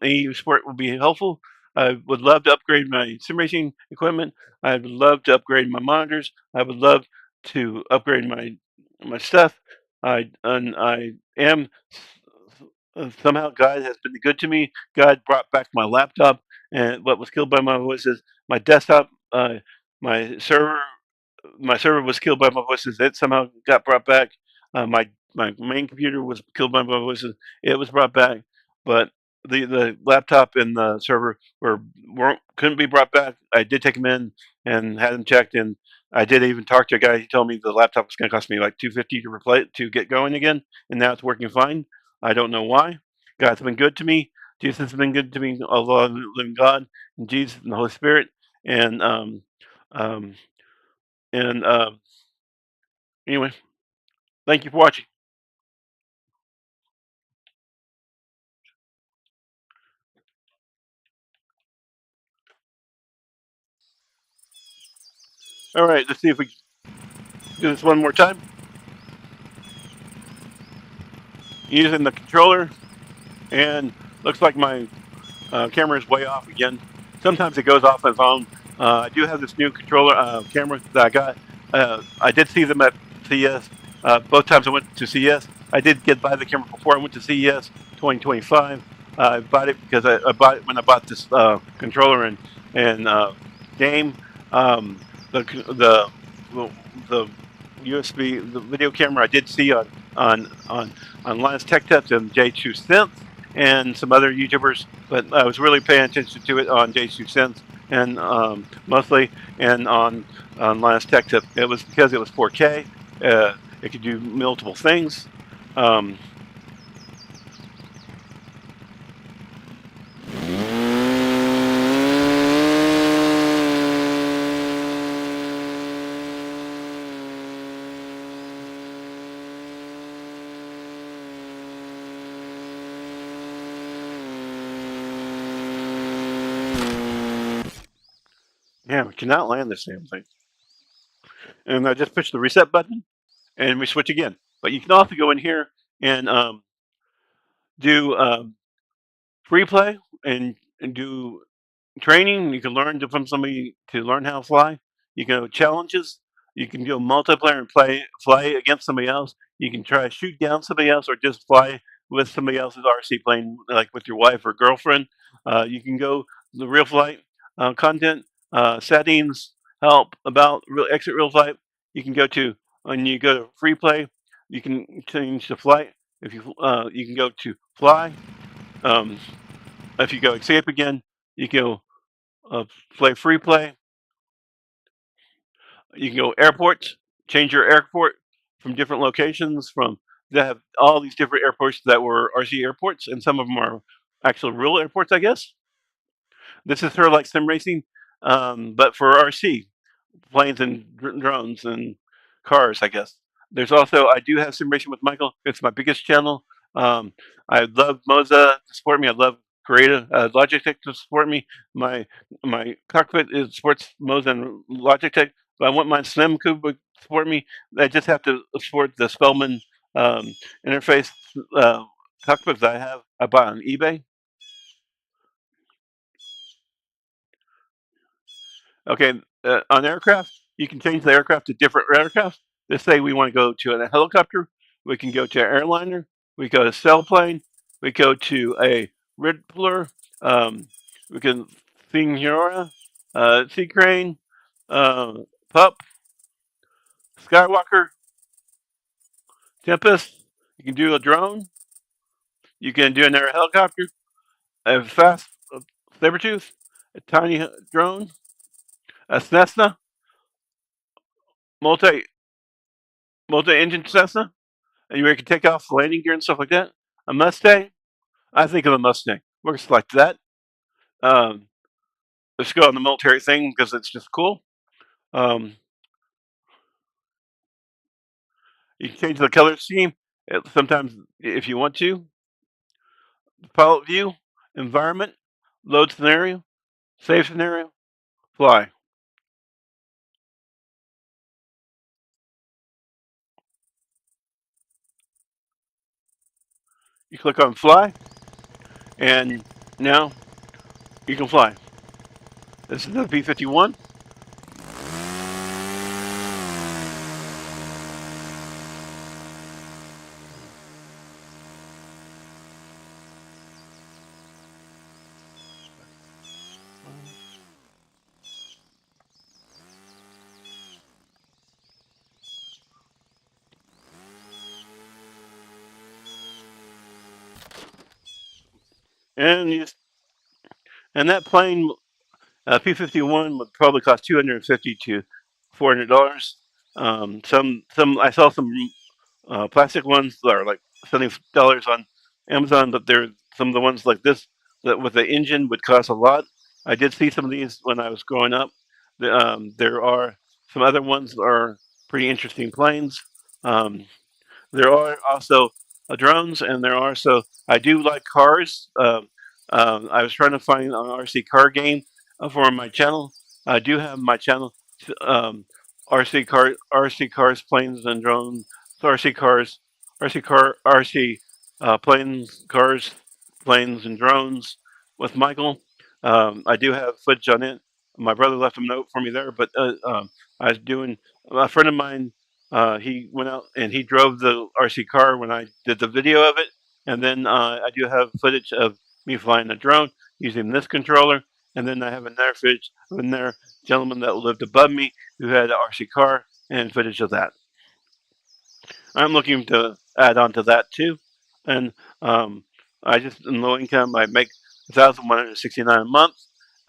Any support will be helpful. I would love to upgrade my sim racing equipment. I would love to upgrade my monitors. I would love to upgrade my stuff. I am somehow God has been good to me. God brought back my laptop, and what was killed by my voices, my desktop, my server was killed by my voices. It somehow got brought back. My main computer was killed by my voices. It was brought back, but the laptop and the server couldn't be brought back. I did take them in and had them checked, and I did even talk to a guy. He told me the laptop was going to cost me like $250 to replace it to get going again, and now it's working fine. I don't know why. God's been good to me. Jesus has been good to me. Allah, living God, and Jesus and the Holy Spirit, and anyway, thank you for watching. All right, let's see if we can do this one more time. Using the controller, and looks like my camera is way off again. Sometimes it goes off if I'm I do have this new controller camera that I got. I did see them at CES. Both times I went to CES, I did get buy the camera before I went to CES 2025. I bought it because I bought it when I bought this controller and game. The the USB the video camera I did see on Linus Tech Tips and J2 Synth and some other YouTubers, but I was really paying attention to it on J2 Synth and mostly and on Linus Tech Tip. It was because it was 4K. It could do multiple things. Um, yeah, we cannot land this damn thing. And I just push the reset button and we switch again. But you can also go in here and do free play and do training. You can learn from somebody to learn how to fly. You can go challenges. You can go multiplayer and fly against somebody else. You can try to shoot down somebody else or just fly with somebody else's RC plane, like with your wife or girlfriend. You can go the real flight content settings, help about exit real flight. You can go to when you go to free play. You can change the flight. If you can go to fly. Um, if you go escape again, you can go play free play. You can go airports, change your airport from different locations. From they have all these different airports that were RC airports, and some of them are actual real airports, I guess. This is sort of like sim racing, but for RC planes and drones and cars, I guess. There's also I do have simulation with Michael. It's my biggest channel. Um, I love Moza to support me. I love Creative Logitech to support me. My cockpit is supports Moza and Logitech, but I want my Slim Cube to support me. I just have to support the Spellman um, interface uh, cockpit that I have. I bought on eBay. Okay, on aircraft, you can change the aircraft to different aircraft. Let's say we want to go to a helicopter. We can go to an airliner. We go to a sailplane. We go to a Riddler. Um, we can Signora, Sea Crane, uh, Pup, Skywalker, Tempest. You can do a drone. You can do an air helicopter, a fast Sabretooth, a tiny drone, a Cessna, multi multi engine Cessna, and you can take off landing gear and stuff like that. A Mustang, I think of a Mustang. We're gonna select that. Um, let's go on the military thing because it's just cool. Um, you can change the color scheme sometimes if you want to. Pilot view, environment, load scenario, save scenario, fly. You click on fly, and now you can fly. This is the P-51. And you, and that plane P-51 would probably cost $250 to $400. Some I saw some plastic ones that are like $70 on Amazon, but they're some of the ones like this that with the engine would cost a lot. I did see some of these when I was growing up. There are some other ones that are pretty interesting planes. Um, there are also drones, and there are so I do like cars. I was trying to find an RC car game for my channel. I do have my channel um, RC cars, planes, and drones. RC cars, RC planes, cars, planes, and drones with Michael. I do have footage on it. My brother left a note for me there, but I was doing. A friend of mine, he went out and he drove the RC car when I did the video of it, and then I do have footage of me flying a drone using this controller, and then I have another footage of another gentleman that lived above me who had an RC car and footage of that. I'm looking to add on to that too, and I just in low income. I make 1,169 a month.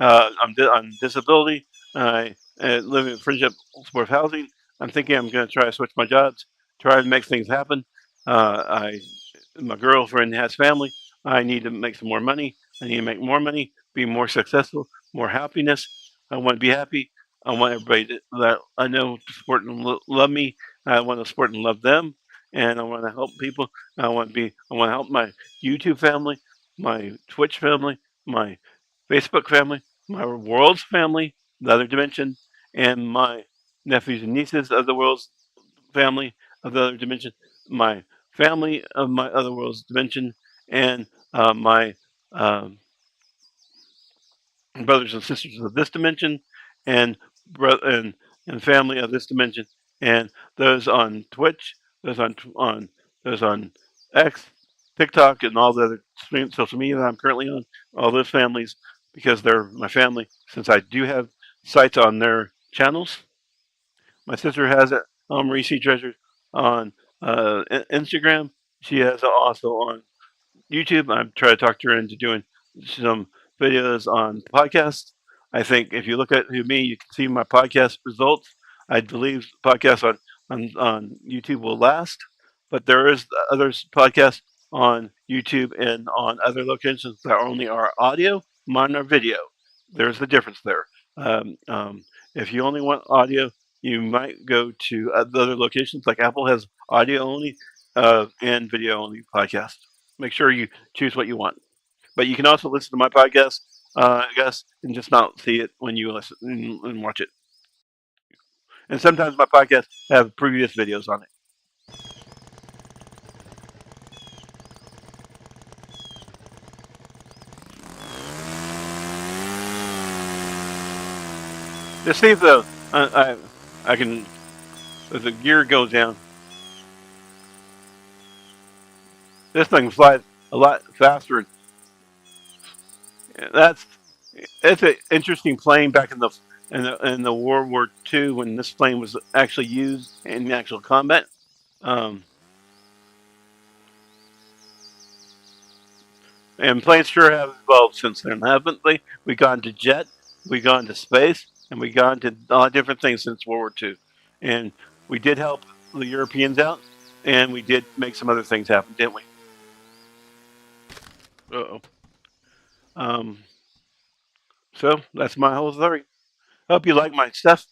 On disability. I live in friendship support housing. I'm thinking I'm going to try to switch my jobs, try to make things happen. I My girlfriend has family. I need to make some more money. I need to make more money, be more successful, more happiness. I want to be happy. I want everybody that I know to support and love me. I want to support and love them, and I want to help people. I want to help my YouTube family, my Twitch family, my Facebook family, my world's family, the other dimension, and my nephews and nieces of the world's family of the other dimension, my family of my other world's dimension, and my um, brothers and sisters of this dimension, and bro- and and family of this dimension, and those on Twitch, those on X, TikTok, and all the other social media that I'm currently on. All those families, because they're my family. Since I do have sites on their channels, my sister has it on Marie C. Treasure on Instagram. She has it also on YouTube. I'm trying to talk to her into doing some videos on podcasts. I think if you look at me, you can see my podcast results. I believe podcasts on YouTube will last, but there is other podcasts on YouTube and on other locations that only are audio, mine are video. There's the difference there. Um, um, if you only want audio, you might go to other locations like Apple has audio only and video only podcasts. Make sure you choose what you want. But you can also listen to my podcast, I guess, and just not see it when you listen and watch it. And sometimes my podcasts have previous videos on it. Just see if I can, if the gear goes down. This thing flies a lot faster. That's it's an interesting plane back in the World War II when this plane was actually used in actual combat. Um, and planes sure have evolved since then, haven't they? We've gone to jet, we've gone to space, and we've gone to different things since World War II. And we did help the Europeans out, and we did make some other things happen, didn't we? Uh-oh. Um, so that's my whole story. Hope you like my stuff.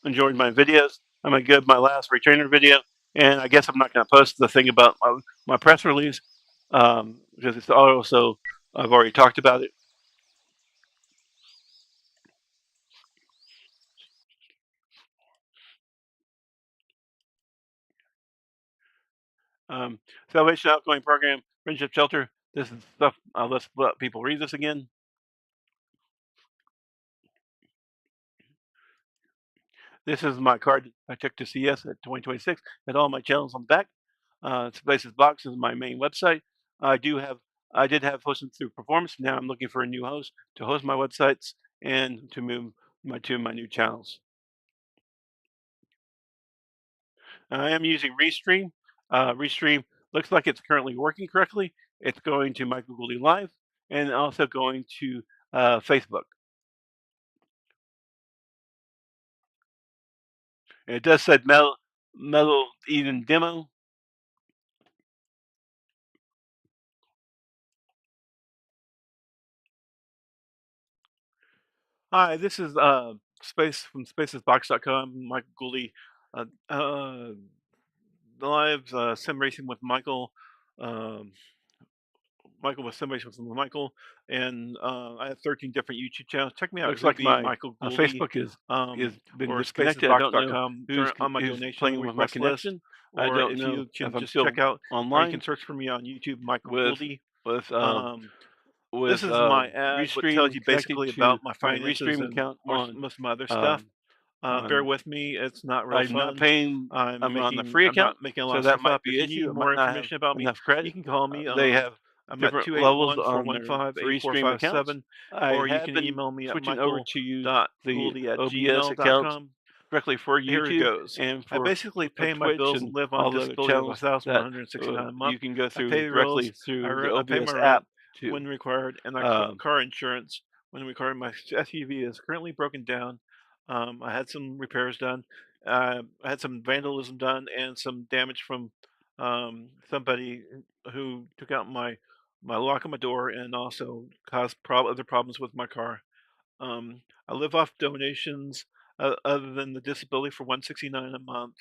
Enjoyed my videos. I'm gonna give my last retrainer video, and I guess I'm not gonna post the thing about my press release because it's also I've already talked about it. Salvation Outgoing Program, Friendship Shelter. This is stuff. Let's let people read this again. This is my card I took to CS at 2026. Had all my channels on the back. Spaces Box is my main website. I do have I did have hosting through Performance. Now I'm looking for a new host to host my websites and to move my new channels. I am using Restream. Restream looks like it's currently working correctly. It's going to Michael Gooley Live and also going to Facebook. And it does say Metal Eden Demo. Hi, this is Space from spacesbox.com. Michael Gooley, live sim racing with Michael. Um, Michael with sim racing with Michael, and I have 13 different YouTube channels. Check me out. Looks like my Michael Gooley, Facebook is been disconnected. I don't know who's on my who's donation playing with my request list. connection. Or I don't if know you can if I'm just still check out, or you online can search for me on YouTube, Michael with Gooley. with with This is my ad, what tells you Restream basically connected about to my my finances Restream and account on. most of my other stuff. Bear Um, with me; it's not real I'm not fun. paying. I'm on the free I'm not account, making a lot so of that stuff might up. be If an you issue. need I might more not have information about me, enough you credit. can call me. They have I'm at different levels on their 281-415-8457, Restream accounts. I or you have can been email me at switching over to use the OBS account michael.gouldy@gmail.com. directly for Here it YouTube goes. and I for basically pay my Twitch bills and and live on a all the other disability of channels that 1,169 a you month. can go I pay through the directly bills, through the I pay my OBS rent app too. when required, and I Um, car insurance when required. My SUV is currently broken down. I had some repairs done. I had some vandalism done and some damage from somebody who took out my lock on my door and also caused other problems with my car. I live off donations other than the disability for 169 a month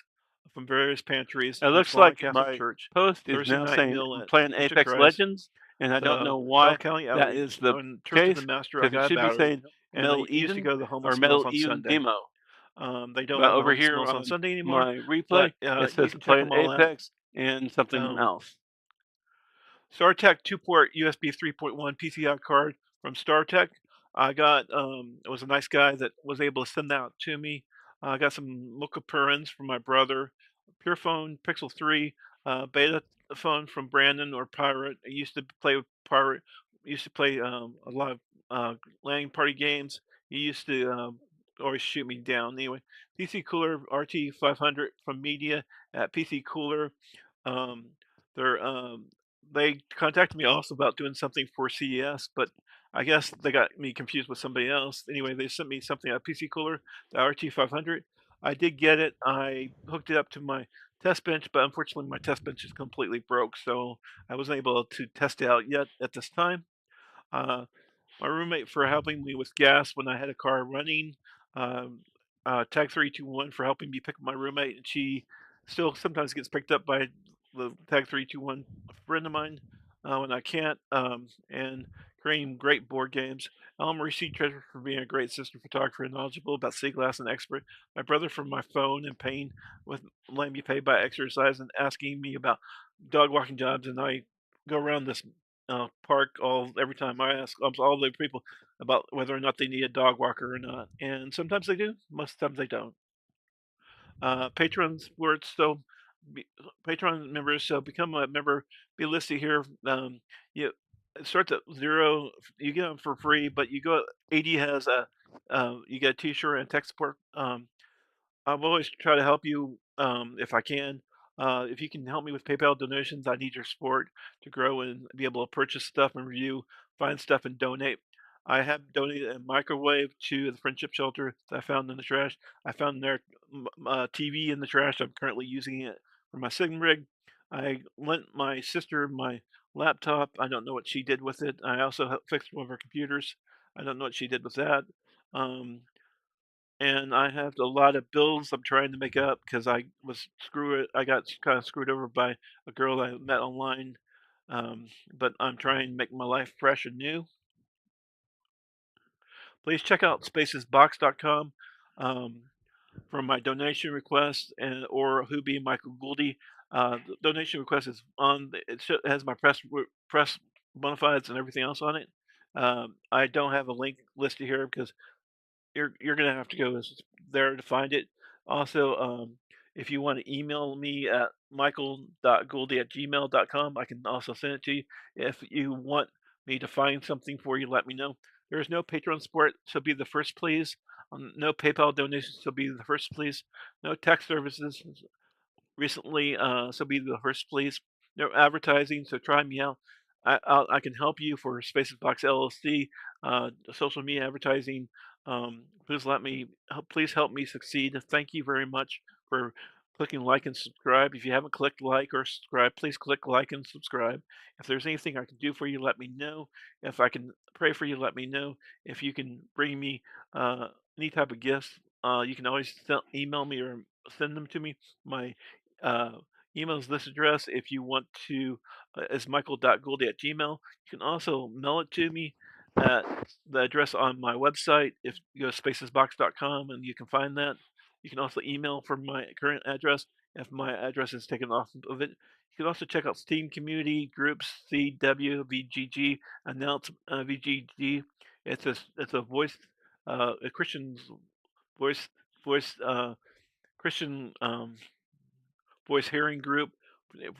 from various pantries, It my looks Swan like Catholic my Church, post is Thursday now night saying meal I'm at playing Church of Apex Christ, Legends, and I don't know Bell why County that Outreach, is the and Church of the case Master of because it God should be Battery, saying and they Metal used to Eden go to the or homeless meals Metal on Eden Sunday. Demo. They don't But have the over homeless here meals on on Sunday anymore, my replay, but it you says can check playing them all out. Apex and something else. StarTech 2-port USB 3.1 PCI card from StarTech. I got it was a nice guy that was able to send that out to me. I got some Mocha Purins from my brother, Purephone Pixel 3, beta phone from Brandon or Pirate. I used to play with Pirate. Used to play a lot of LAN party games. He used to always shoot me down. Anyway, PC Cooler RT500 from Media at PC Cooler. Um, they're they contacted me also about doing something for CES, but I guess they got me confused with somebody else. Anyway, they sent me something at PC Cooler, the RT500. I did get it. I hooked it up to my test bench, but unfortunately my test bench is completely broke, so I wasn't able to test it out yet at this time. Uh, my roommate for helping me with gas when I had a car running. Um, Tag 321 for helping me pick up my roommate, and she still sometimes gets picked up by the Tag 321 friend of mine when I can't. And creating great board games. Elmer C. Treasure for being a great sister photographer and knowledgeable about sea glass and expert. My brother for my phone and paying with letting me pay by exercise and asking me about dog walking jobs, and I go around this park every time I ask all the people about whether or not they need a dog walker or not, and sometimes they do, most times they don't. Patrons were so be, Patreon members, so become a member. Be listed here. You it starts at 0. You get them for free, but you go. AD has a you get a T-shirt and tech support. I've always try to help you if I can. If you can help me with PayPal donations, I need your support to grow and be able to purchase stuff and review, find stuff and donate. I have donated a microwave to the Friendship Shelter that I found in the trash. I found their TV in the trash. I'm currently using it for my Sigma rig. I lent my sister my laptop. I don't know what she did with it. I also fixed one of her computers. I don't know what she did with that. Um, and I have a lot of bills I'm trying to make up because I got kind of screwed over by a girl I met online. But I'm trying to make my life fresh and new. Please check out spacesbox.com um, for my donation request and or who be Michael Gouldy. The donation request is it has my press bona fides and everything else on it. I don't have a link listed here because you're gonna have to go there to find it. Also, if you want to email me at michael.gouldy@gmail.com, I can also send it to you. If you want me to find something for you, let me know. There is no Patreon support, so be the first, please. No PayPal donations, so be the first, please. No text services recently, so be the first, please. No advertising, so try me out. I can help you for Spaces Box LLC, social media advertising. Please help me succeed. Thank you very much for clicking like and subscribe. If you haven't clicked like or subscribe, please click like and subscribe. If there's anything I can do for you, let me know. If I can pray for you, let me know. If you can bring me any type of gifts, you can always email me or send them to me. My uh, email is this address. If you want to, is michael.gouldy@gmail. You can also mail it to me at the address on my website. If you go to spacesbox.com and you can find that. You can also email from my current address. if my address is taken off of it. You can also check out Steam community groups, CWVGG, announce VGG. It's a voice, a Christian voice voice Christian voice hearing group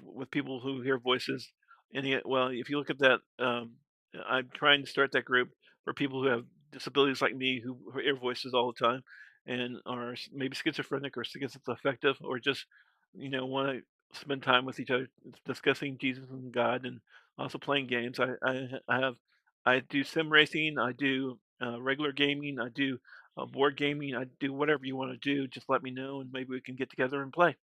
with people who hear voices. And well, if you look at that, I'm trying to start that group for people who have disabilities like me who hear voices all the time and are maybe schizophrenic or schizoaffective or just want to spend time with each other discussing Jesus and God and also playing games. I do sim racing. I do regular gaming. I do board gaming. I do whatever you want to do. Just let me know and maybe we can get together and play.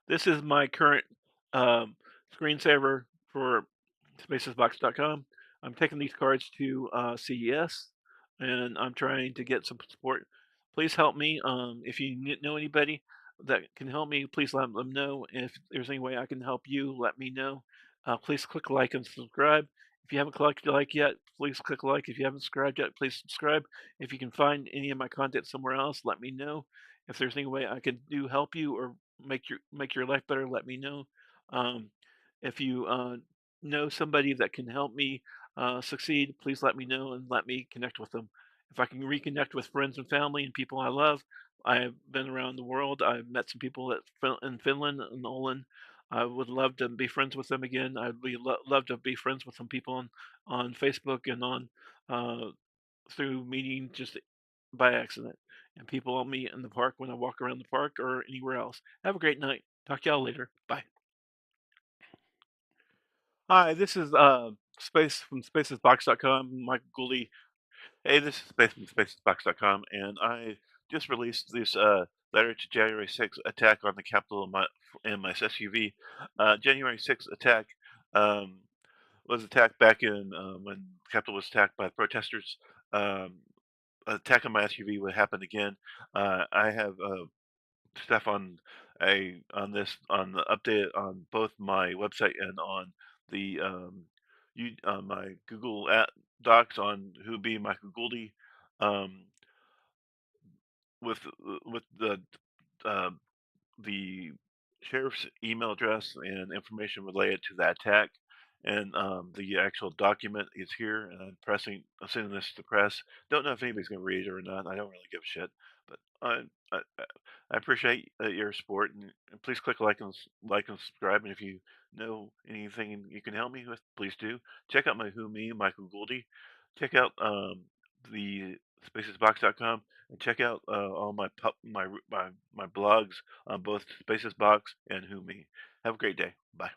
This is my current um, screensaver for spacesbox.com. I'm taking these cards to CES, and I'm trying to get some support. Please help me. If you know anybody that can help me, please let them know. If there's any way I can help you, let me know. Please click like and subscribe. If you haven't clicked like yet, please click like. If you haven't subscribed yet, please subscribe. If you can find any of my content somewhere else, let me know. If there's any way I can help you or make your life better, let me know. Um, if you know somebody that can help me succeed, please let me know and let me connect with them. If I can reconnect with friends and family and people I love, I've been around the world. I've met some people in Finland and Nolan. I would love to be friends with them again. I'd be love to be friends with some people on Facebook and on uh, through meeting just by accident. And people will meet in the park when I walk around the park or anywhere else. Have a great night. Talk to y'all later. Bye. Hi, this is Space from spacesbox.com, Michael Gouldy. Hey, this is Space from spacesbox.com, and I just released this letter to January 6th attack on the Capitol in my SUV. January 6th attack um, was attacked back in when the Capitol was attacked by protesters. Um, attack on my SUV would happen again. I have stuff on this on the update on both my website and on the my Google Docs on who be Michael Gouldy um, with uh, the sheriff's email address and information related to that attack. And the actual document is here, and I'm sending this to the press. Don't know if anybody's going to read it or not. I don't really give a shit, but I appreciate your support, and please click like and subscribe. And if you know anything you can help me with, please do. Check out my Who Me, Michael Gouldy. Check out the spacesbox.com and check out all my blogs on both Spacesbox and Who Me. Have a great day. Bye.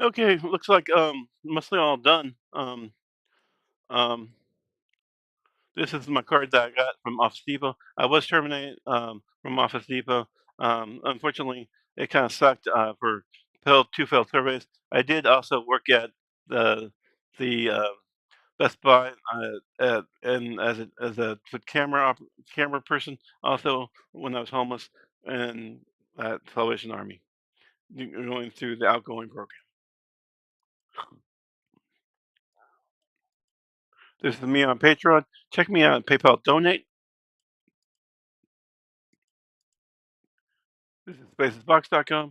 Okay, looks like mostly all done. Um, this is my card that I got from Office Depot. I was terminated from Office Depot. Unfortunately, it kind of sucked for two failed surveys. I did also work at the Best Buy and as a camera person also when I was homeless and at Salvation Army going through the outgoing program. This is me on Patreon. Check me out on PayPal Donate. This is spacesbox.com.